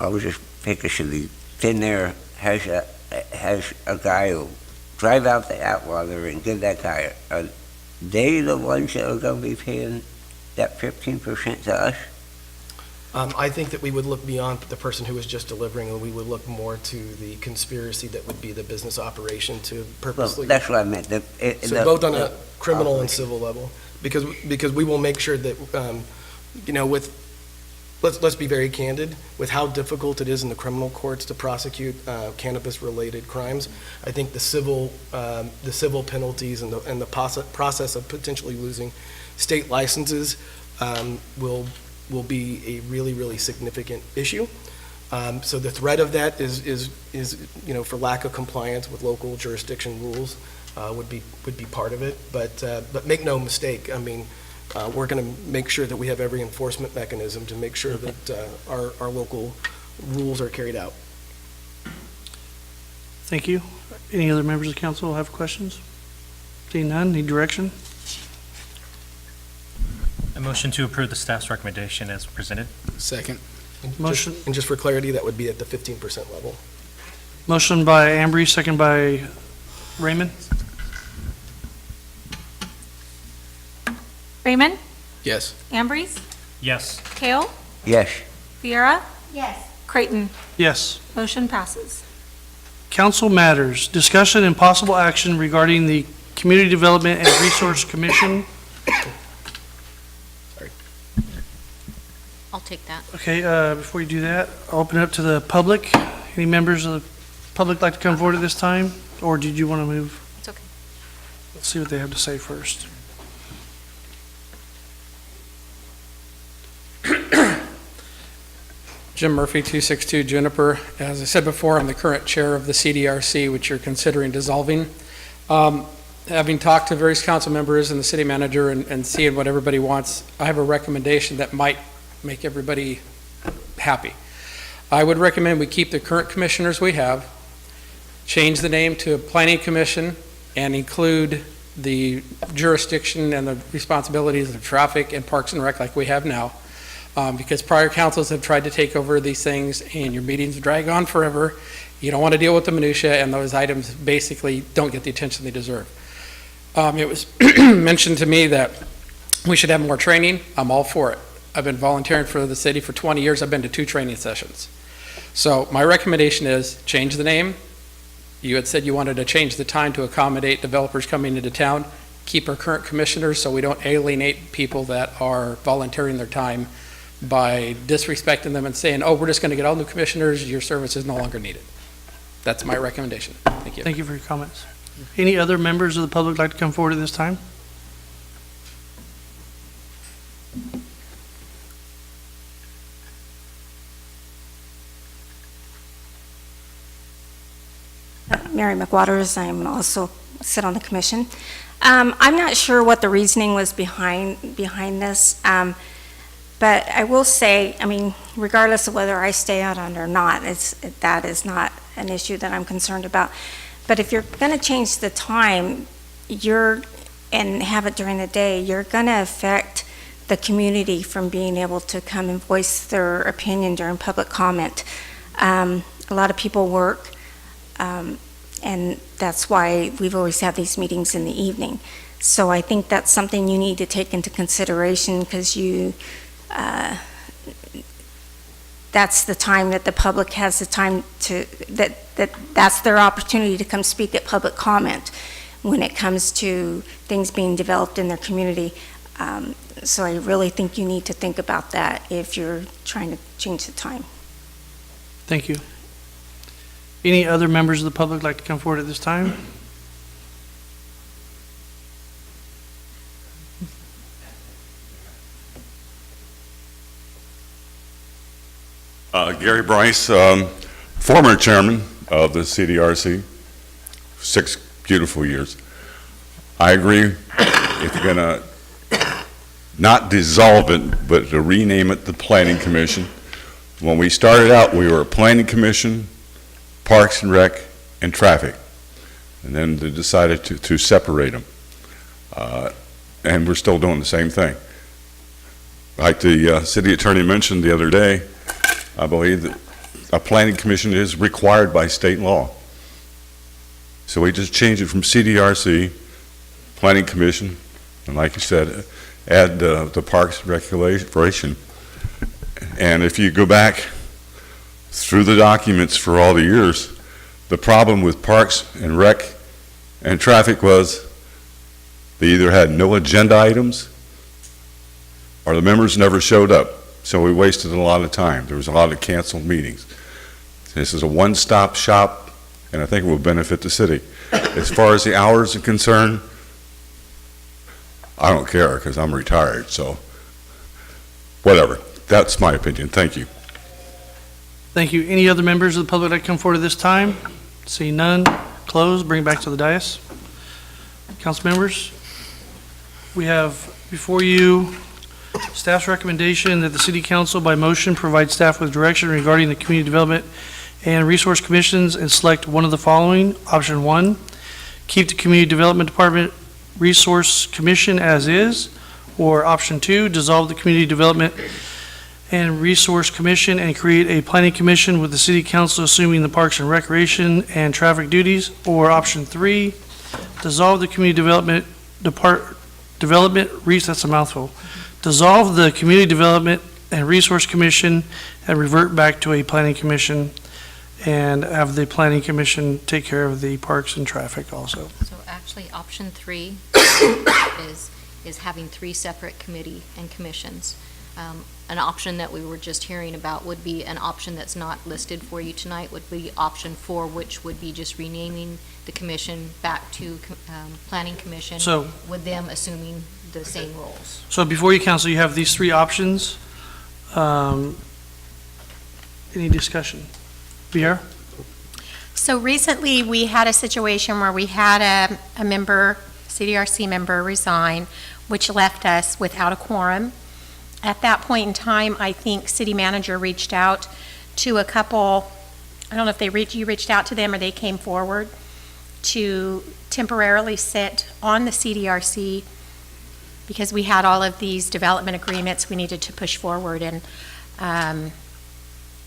I was just thinking, the thin air has a guy who drive out to Atwater and give that guy, are they the ones that are going to be paying that 15% to us? I think that we would look beyond the person who was just delivering, and we would look more to the conspiracy that would be the business operation to purposely. Well, that's what I meant. So both on a criminal and civil level, because we will make sure that, let's be very candid, with how difficult it is in the criminal courts to prosecute cannabis-related crimes. I think the civil penalties and the process of potentially losing state licenses will be a really, really significant issue. So the threat of that is for lack of compliance with local jurisdiction rules would be part of it. But make no mistake, I mean, we're going to make sure that we have every enforcement mechanism to make sure that our local rules are carried out. Thank you. Any other members of council have questions? Seeing none, need direction? A motion to approve the staff's recommendation as presented. Second. Motion. And just for clarity, that would be at the 15% level. Motion by Ambry, second by Raymond. Raymond? Yes. Ambrose? Yes. Kale? Yes. Viera? Yes. Creighton? Yes. Motion passes. Council matters, discussion and possible action regarding the Community Development and Resource Commission. I'll take that. Okay, before you do that, I'll open it up to the public. Any members of the public like to come forward at this time? Or did you want to move? It's okay. Let's see what they have to say first. Jim Murphy, 262 Juniper. As I said before, I'm the current chair of the CDRC, which you're considering dissolving. Having talked to various council members and the city manager and seeing what everybody wants, I have a recommendation that might make everybody happy. I would recommend we keep the current commissioners we have, change the name to a planning commission, and include the jurisdiction and the responsibilities of traffic and parks and rec like we have now. Because prior councils have tried to take over these things and your meetings drag on forever. You don't want to deal with the minutia, and those items basically don't get the attention they deserve. It was mentioned to me that we should have more training. I'm all for it. I've been volunteering for the city for 20 years. I've been to 2 training sessions. So my recommendation is change the name. You had said you wanted to change the time to accommodate developers coming into town. Keep our current commissioners so we don't alienate people that are volunteering their time by disrespecting them and saying, oh, we're just going to get all new commissioners, your service is no longer needed. That's my recommendation. Thank you. Thank you for your comments. Any other members of the public like to come forward at this time? Mary McWaters, I'm also sit on the commission. I'm not sure what the reasoning was behind this. But I will say, I mean, regardless of whether I stay on or not, that is not an issue that I'm concerned about. But if you're going to change the time, and have it during the day, you're going to affect the community from being able to come and voice their opinion during public comment. A lot of people work, and that's why we've always had these meetings in the evening. So I think that's something you need to take into consideration, because that's the time that the public has the time to, that's their opportunity to come speak at public comment when it comes to things being developed in their community. So I really think you need to think about that if you're trying to change the time. Thank you. Any other members of the public like to come forward at this time? Gary Bryce, former chairman of the CDRC, 6 beautiful years. I agree, if you're gonna not dissolve it, but to rename it the Planning Commission. When we started out, we were a Planning Commission, Parks and Rec, and Traffic. And then they decided to separate them. And we're still doing the same thing. Like the city attorney mentioned the other day, I believe that a planning commission is required by state law. So we just changed it from CDRC, Planning Commission, and like you said, add the Parks and Recreation. And if you go back through the documents for all the years, the problem with Parks and Rec and Traffic was they either had no agenda items or the members never showed up. So we wasted a lot of time. There was a lot of canceled meetings. This is a one-stop shop, and I think it will benefit the city. As far as the hours are concerned, I don't care because I'm retired, so whatever. That's my opinion. Thank you. Thank you. Any other members of the public that come forward at this time? See none. Close. Bring it back to the dais. Council members, we have before you staff's recommendation that the City Council by motion provide staff with direction regarding the Community Development and Resource Commissions and select one of the following. Option 1, keep the Community Development Department Resource Commission as is. Or Option 2, dissolve the Community Development and Resource Commission and create a Planning Commission with the City Council assuming the Parks and Recreation and Traffic duties. Or Option 3, dissolve the Community that's a mouthful. Dissolve the Community Development and Resource Commission and revert back to a Planning Commission and have the Planning Commission take care of the Parks and Traffic also. So actually, option 3 is having 3 separate committee and commissions. An option that we were just hearing about would be an option that's not listed for you tonight, would be option 4, which would be just renaming the commission back to Planning Commission, So- with them assuming the same roles. So before you, council, you have these 3 options. Any discussion? Pierre? So recently, we had a situation where we had a member, CDRC member resign, which left us without a quorum. At that point in time, I think city manager reached out to a couple, I don't know if you reached out to them or they came forward to temporarily sit on the CDRC because we had all of these development agreements we needed to push forward, and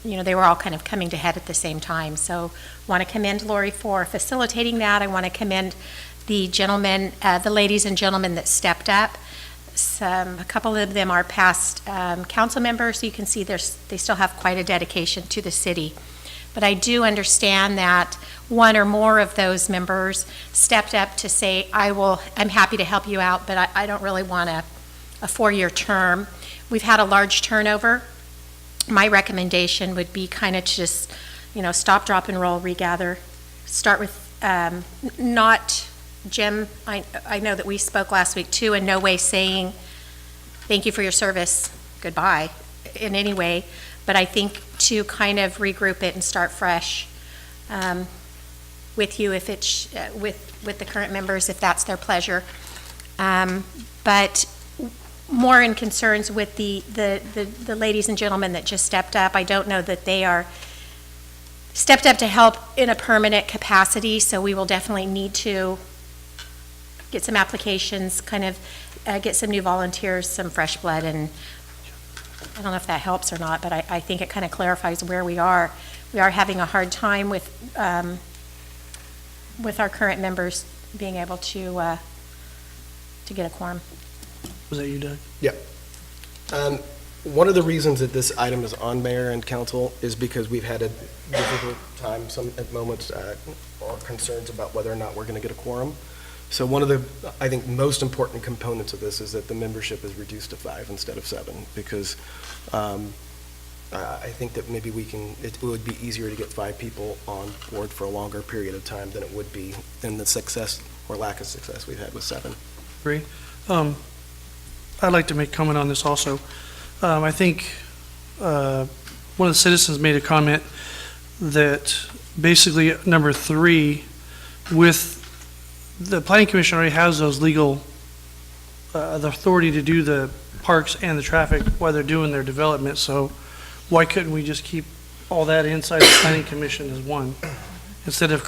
they were all kind of coming to head at the same time. So want to commend Lori for facilitating that. I want to commend the gentlemen, the ladies and gentlemen that stepped up. A couple of them are past council members, so you can see they still have quite a dedication to the city. But I do understand that one or more of those members stepped up to say, I'm happy to help you out, but I don't really want a 4-year term. We've had a large turnover. My recommendation would be kind of just, stop, drop, and roll, regather. Start with not Jim. I know that we spoke last week too, in no way saying thank you for your service, goodbye, in any way. But I think to kind of regroup it and start fresh with you, if it's with the current members, if that's their pleasure. But more in concerns with the ladies and gentlemen that just stepped up. I don't know that they are stepped up to help in a permanent capacity, so we will definitely need to get some applications, kind of get some new volunteers, some fresh blood, and I don't know if that helps or not, but I think it kind of clarifies where we are. We are having a hard time with our current members being able to get a quorum. Was that you, Doug? Yeah. One of the reasons that this item is on mayor and council is because we've had a difficult time at moments or concerns about whether or not we're going to get a quorum. So one of the, I think, most important components of this is that the membership is reduced to 5 instead of 7, because I think that maybe it would be easier to get 5 people on board for a longer period of time than it would be in the success or lack of success we've had with 7. Agree. I'd like to make comment on this also. I think one of the citizens made a comment that basically number 3, with the planning commission already has those legal, the authority to do the parks and the traffic while they're doing their development, so why couldn't we just keep all that inside the planning commission as one? Instead of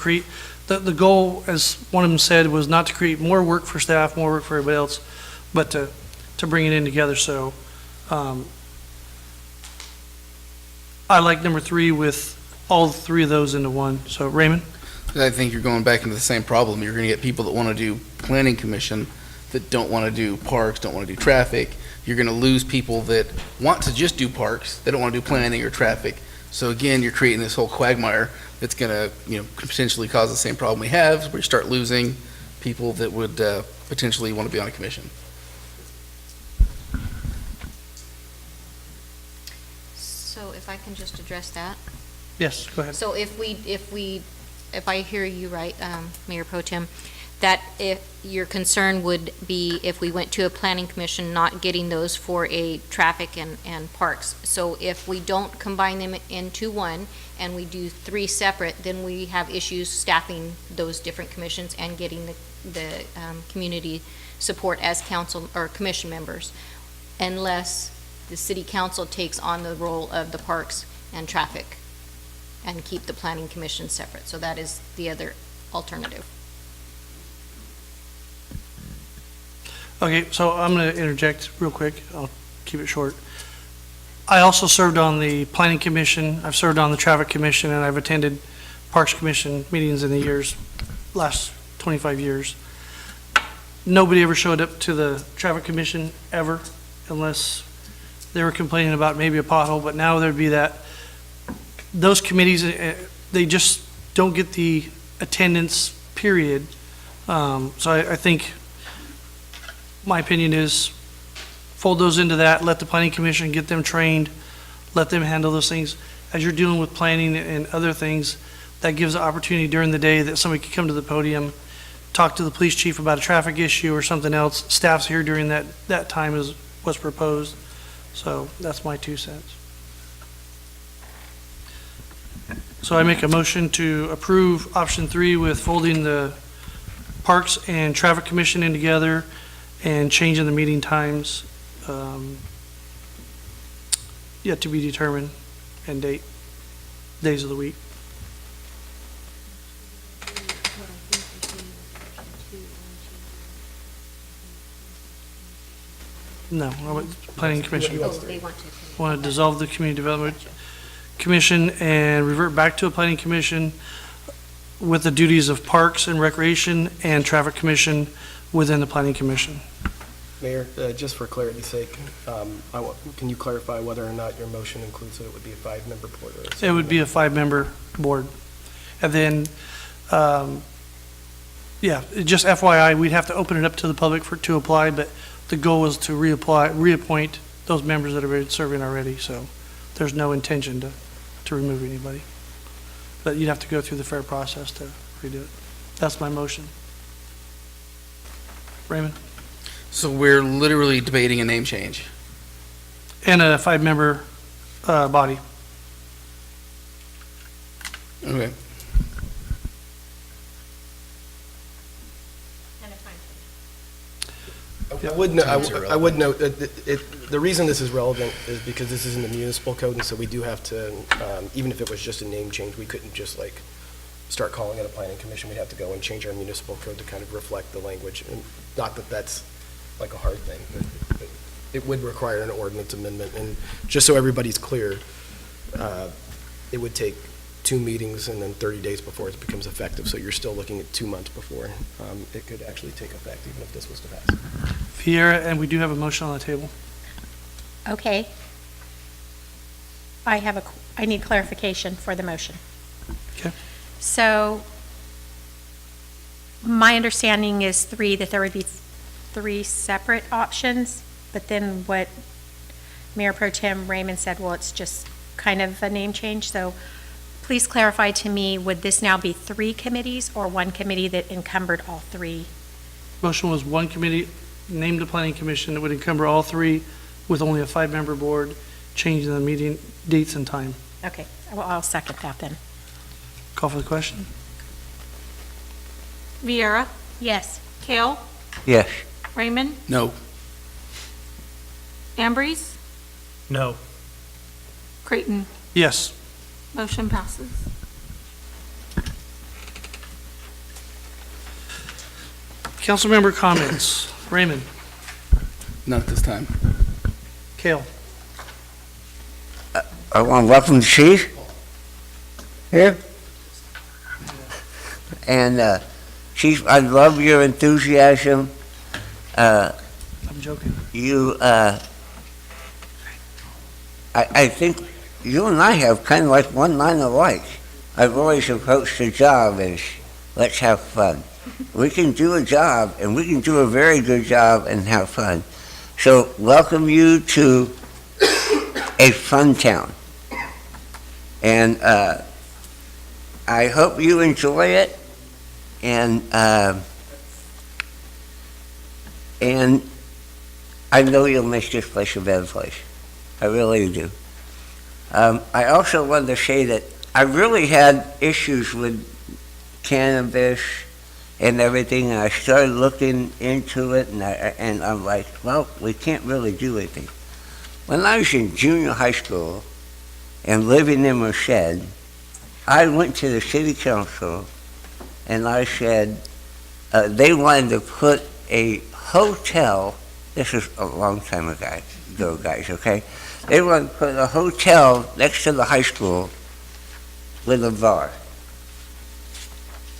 the goal, as one of them said, was not to create more work for staff, more work for everybody else, but to bring it in together. So I like number 3 with all 3 of those into one. So Raymond? I think you're going back into the same problem. You're going to get people that want to do planning commission that don't want to do parks, don't want to do traffic. You're going to lose people that want to just do parks. They don't want to do planning or traffic. So again, you're creating this whole quagmire that's going to, potentially cause the same problem we have, where you start losing people that would potentially want to be on a commission. So if I can just address that. Yes, go ahead. So if I hear you right, Mayor Pro Tem, that if your concern would be if we went to a planning commission, not getting those for a traffic and parks. So if we don't combine them into one and we do 3 separate, then we have issues staffing those different commissions and getting the community support as council or commission members, unless the city council takes on the role of the parks and traffic and keep the planning commission separate. So that is the other alternative. Okay, so I'm going to interject real quick. I'll keep it short. I also served on the Planning Commission, I've served on the Traffic Commission, and I've attended Parks Commission meetings in the last 25 years. Nobody ever showed up to the Traffic Commission ever, unless they were complaining about maybe a pothole, but now there'd be that. Those committees, they just don't get the attendance, period. So I think my opinion is fold those into that, let the planning commission get them trained, let them handle those things. As you're dealing with planning and other things, that gives the opportunity during the day that somebody could come to the podium, talk to the police chief about a traffic issue or something else. Staff's here during that time is what's proposed. So that's my 2 cents. So I make a motion to approve option 3 with folding the Parks and Traffic Commission in together and changing the meeting times, yet to be determined, and days of the week. No, I want Planning Commission. Oh, they want to. Want to dissolve the Community Development Commission and revert back to a Planning Commission with the duties of Parks and Recreation and Traffic Commission within the Planning Commission. Mayor, just for clarity's sake, can you clarify whether or not your motion includes that it would be a 5-member board? It would be a 5-member board. And then, just FYI, we'd have to open it up to the public to apply, but the goal is to reappoint those members that have been serving already, so there's no intention to remove anybody. But you'd have to go through the fair process to redo it. That's my motion. Raymond? So we're literally debating a name change. And a 5-member body. Okay. I would note that the reason this is relevant is because this is in the municipal code, and so we do have to, even if it was just a name change, we couldn't just like start calling it a planning commission. We'd have to go and change our municipal code to kind of reflect the language. And not that that's like a hard thing, but it would require an ordinance amendment. And just so everybody's clear, it would take 2 meetings and then 30 days before it becomes effective. So you're still looking at 2 months before it could actually take effect, even if this was to pass. Fiera, and we do have a motion on the table. Okay. I need clarification for the motion. Okay. So, my understanding is that there would be 3 separate options, but then what Mayor Pro Tem Raymond said, well, it's just kind of a name change, so please clarify to me, would this now be 3 committees or 1 committee that encumbered all 3? Motion was 1 committee, named the Planning Commission, that would encumber all 3 with only a 5-member board, changing the meeting dates and time. Okay, well, I'll second that then. Call for the question? Viera, Yes. Kale, Yes. Raymond, No. Ambrose, No. Creighton. Yes. Motion passes. Council member comments. Raymond? None at this time. Kale? I want to welcome the chief here. And Chief, I love your enthusiasm. I'm joking. I think you and I have kind of like one line alike. I've always approached the job as, let's have fun. We can do a job, and we can do a very good job and have fun. So welcome you to a fun town. And I hope you enjoy it. And I know you'll make this place a better place. I really do. I also wanted to say that I really had issues with cannabis and everything, and I started looking into it, and I'm like, well, we can't really do anything. When I was in junior high school and living in Merced, I went to the city council and I said, they wanted to put a hotel, this is a long time ago, guys, okay? They wanted to put a hotel next to the high school with a bar.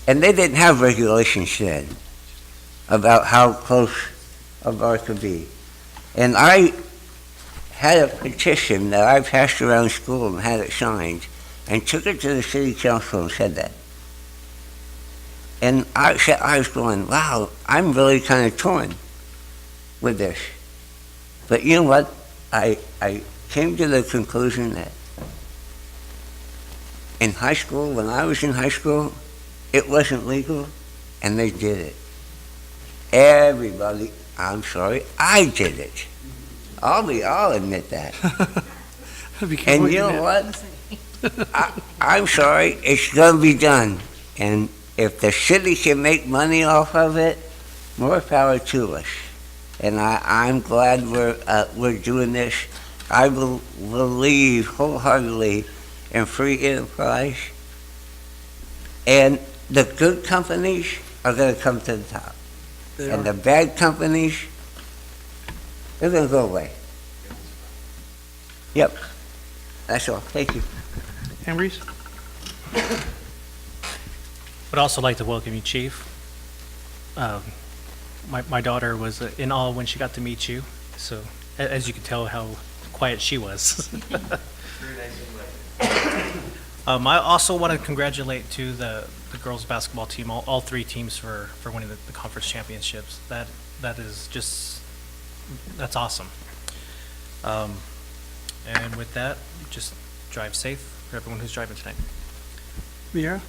And they didn't have regulations then about how close a bar could be. And I had a petition that I passed around school and had it signed and took it to the city council and said that. And I was going, wow, I'm really kind of torn with this. But you know what? I came to the conclusion that in high school, when I was in high school, it wasn't legal, and they did it. Everybody, I'm sorry, I did it. I'll admit that. And you know what? I'm sorry, it's gonna be done. And if the city can make money off of it, more power to us. And I'm glad we're doing this. I believe wholeheartedly in free enterprise. And the good companies are gonna come to the top. And the bad companies, they're gonna go away. Yep. That's all. Thank you. Ambrose? Would also like to welcome you, Chief. My daughter was in awe when she got to meet you, so as you could tell how quiet she was. I also want to congratulate to the girls basketball team, all three teams for winning the conference championships. That is just, that's awesome. And with that, just drive safe for everyone who's driving tonight. Vieira?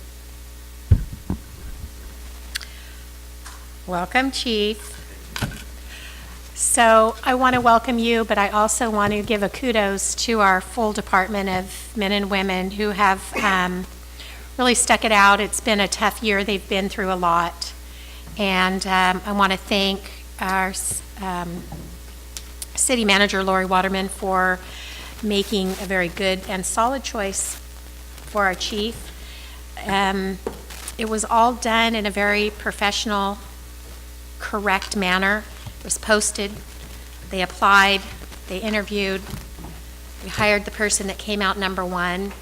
Welcome, Chief. So I want to welcome you, but I also want to give a kudos to our full department of men and women who have really stuck it out. It's been a tough year. They've been through a lot. And I want to thank our city manager, Lori Waterman, for making a very good and solid choice for our chief. It was all done in a very professional, correct manner. It was posted, they applied, they interviewed, we hired the person that came out number one.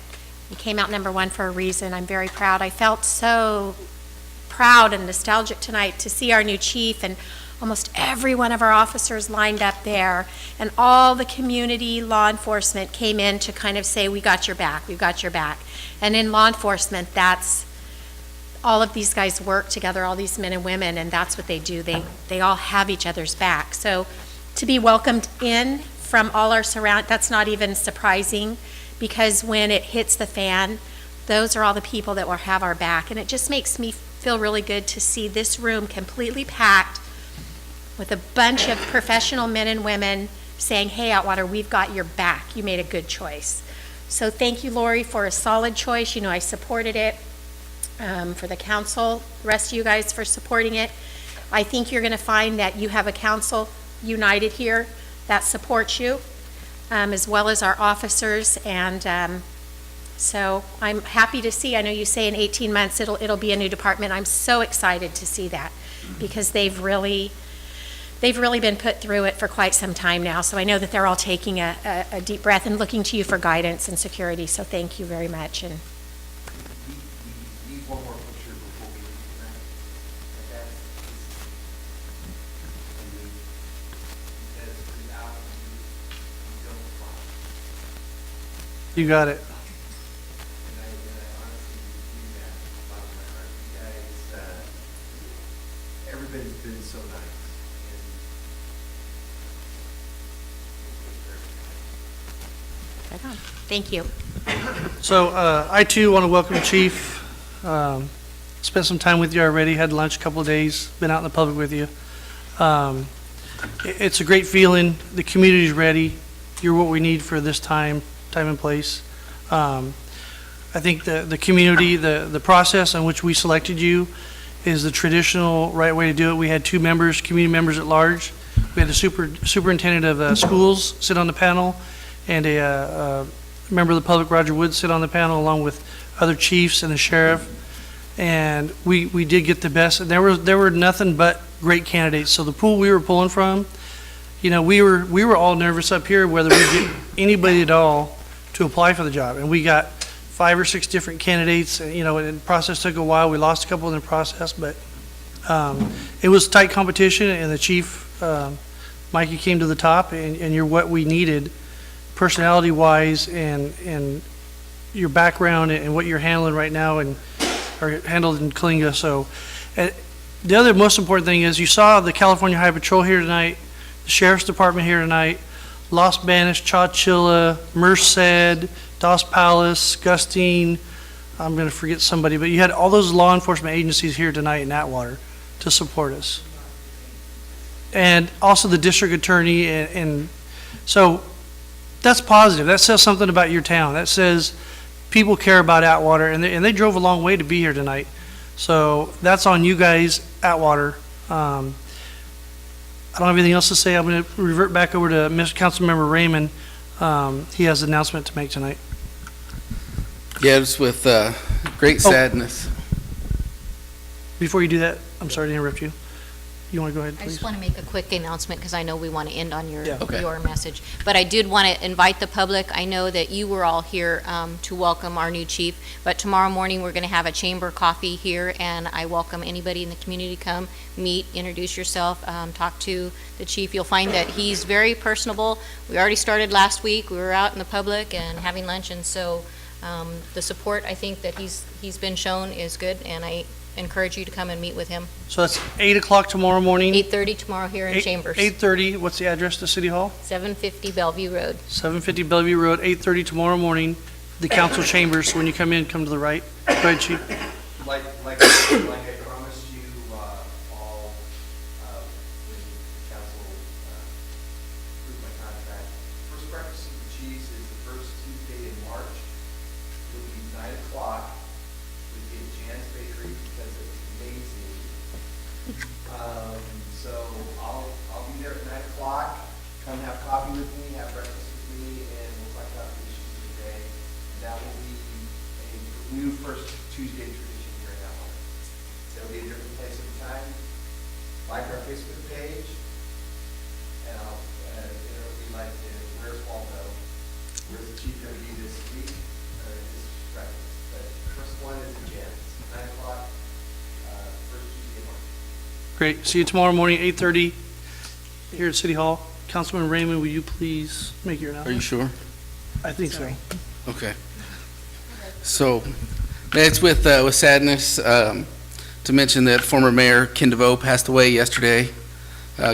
He came out number one for a reason. I'm very proud. I felt so proud and nostalgic tonight to see our new chief and almost every one of our officers lined up there, and all the community law enforcement came in to kind of say, we got your back, we've got your back. And in law enforcement, that's all of these guys work together, all these men and women, and that's what they do. They all have each other's back. So to be welcomed in from all our that's not even surprising, because when it hits the fan, those are all the people that will have our back. And it just makes me feel really good to see this room completely packed with a bunch of professional men and women saying, hey, Atwater, we've got your back. You made a good choice. So thank you, Lori, for a solid choice. You know, I supported it. For the council, the rest of you guys for supporting it. I think you're going to find that you have a council united here that supports you, as well as our officers. And so I'm happy to see, I know you say in 18 months it'll be a new department. I'm so excited to see that, because they've really been put through it for quite some time now. So I know that they're all taking a deep breath and looking to you for guidance and security. So thank you very much. And one more picture before we leave tonight. And that's without you don't fly. You got it. And I honestly mean that from the bottom of my heart. You guys, everybody's been so nice. thank you. So I too want to welcome the chief. Spent some time with you already, had lunch a couple of days, been out in the public with you. It's a great feeling. The community's ready. You're what we need for this time and place. I think the community, the process on which we selected you is the traditional right way to do it. We had two members, community members at large. We had the superintendent of schools sit on the panel, and a member of the public, Roger Woods, sit on the panel along with other chiefs and the sheriff. And we did get the best. And there were nothing but great candidates. So the pool we were pulling from, you know, we were all nervous up here whether we get anybody at all to apply for the job. And we got 5 or 6 different candidates. You know, and the process took a while. We lost a couple in the process, but it was tight competition. And the chief, Mikey, came to the top. And you're what we needed, personality-wise, and your background and what you're handling right now, and or handled in Kalinga. So the other most important thing is you saw the California Highway Patrol here tonight the Sheriff's Department here tonight, Los Banos, Chowchilla, Merced, Dos Palace, Gustine, I'm going to forget somebody, but you had all those law enforcement agencies here tonight in Atwater to support us. And also the district attorney, and so that's positive. That says something about your town. That says people care about Atwater, and they drove a long way to be here tonight. So that's on you guys, Atwater. I don't have anything else to say. I'm going to revert back over to Councilmember Raymond. He has an announcement to make tonight. Yeah, it's with great sadness. Before you do that, I'm sorry to interrupt you. You want to go ahead, I please? just want to make a quick announcement because I know we want to end on your, Yeah. Okay. your message. But I did want to invite the public. I know that you were all here to welcome our new chief, but tomorrow morning we're going to have a chamber coffee here, and I welcome anybody in the community to come, meet, introduce yourself, talk to the chief. You'll find that he's very personable. We already started last week. We were out in the public and having lunch, and so the support I think that he's been shown is good, and I encourage you to come and meet with him. So that's 8 o'clock tomorrow morning. 8:30 tomorrow here in Chambers. 8:30, what's the address to City Hall? 750 Bellevue Road. 750 Bellevue Road, 8:30 tomorrow morning, the council chambers. So when you come in, come to the right. Go ahead, Chief. Like I promised you all, when the council approved my contract, first breakfast of the chiefs is the first Tuesday in March. It'll be 9 o'clock. We get Jan's Bakery because it's amazing. So I'll be there at 9 o'clock. Come have coffee with me, have breakfast with me, and we'll talk about the issues of the day. That will be a new first Tuesday tradition here in Atwater. It'll be a different place at the time. Like our Facebook page, and it'll be like, where's Waldo? Where's the chief going to be this week? Or this breakfast? But first one is the Jan. 9 o'clock, first Tuesday of March. Great. See you tomorrow morning, 8:30 here at City Hall. Councilman Raymond, will you please make your announcement? Are you sure? I think so. Okay. So, it's with sadness to mention that former Mayor Ken DeVoe passed away yesterday.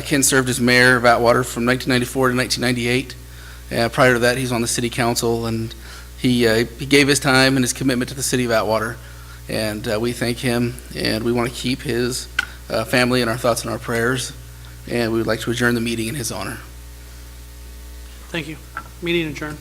Ken served as mayor of Atwater from 1994 to 1998. Prior to that, he's on the city council, and he gave his time and his commitment to the city of Atwater. And we thank him, and we want to keep his family in our thoughts and our prayers. And we would like to adjourn the meeting in his honor. Thank you. Meeting adjourned.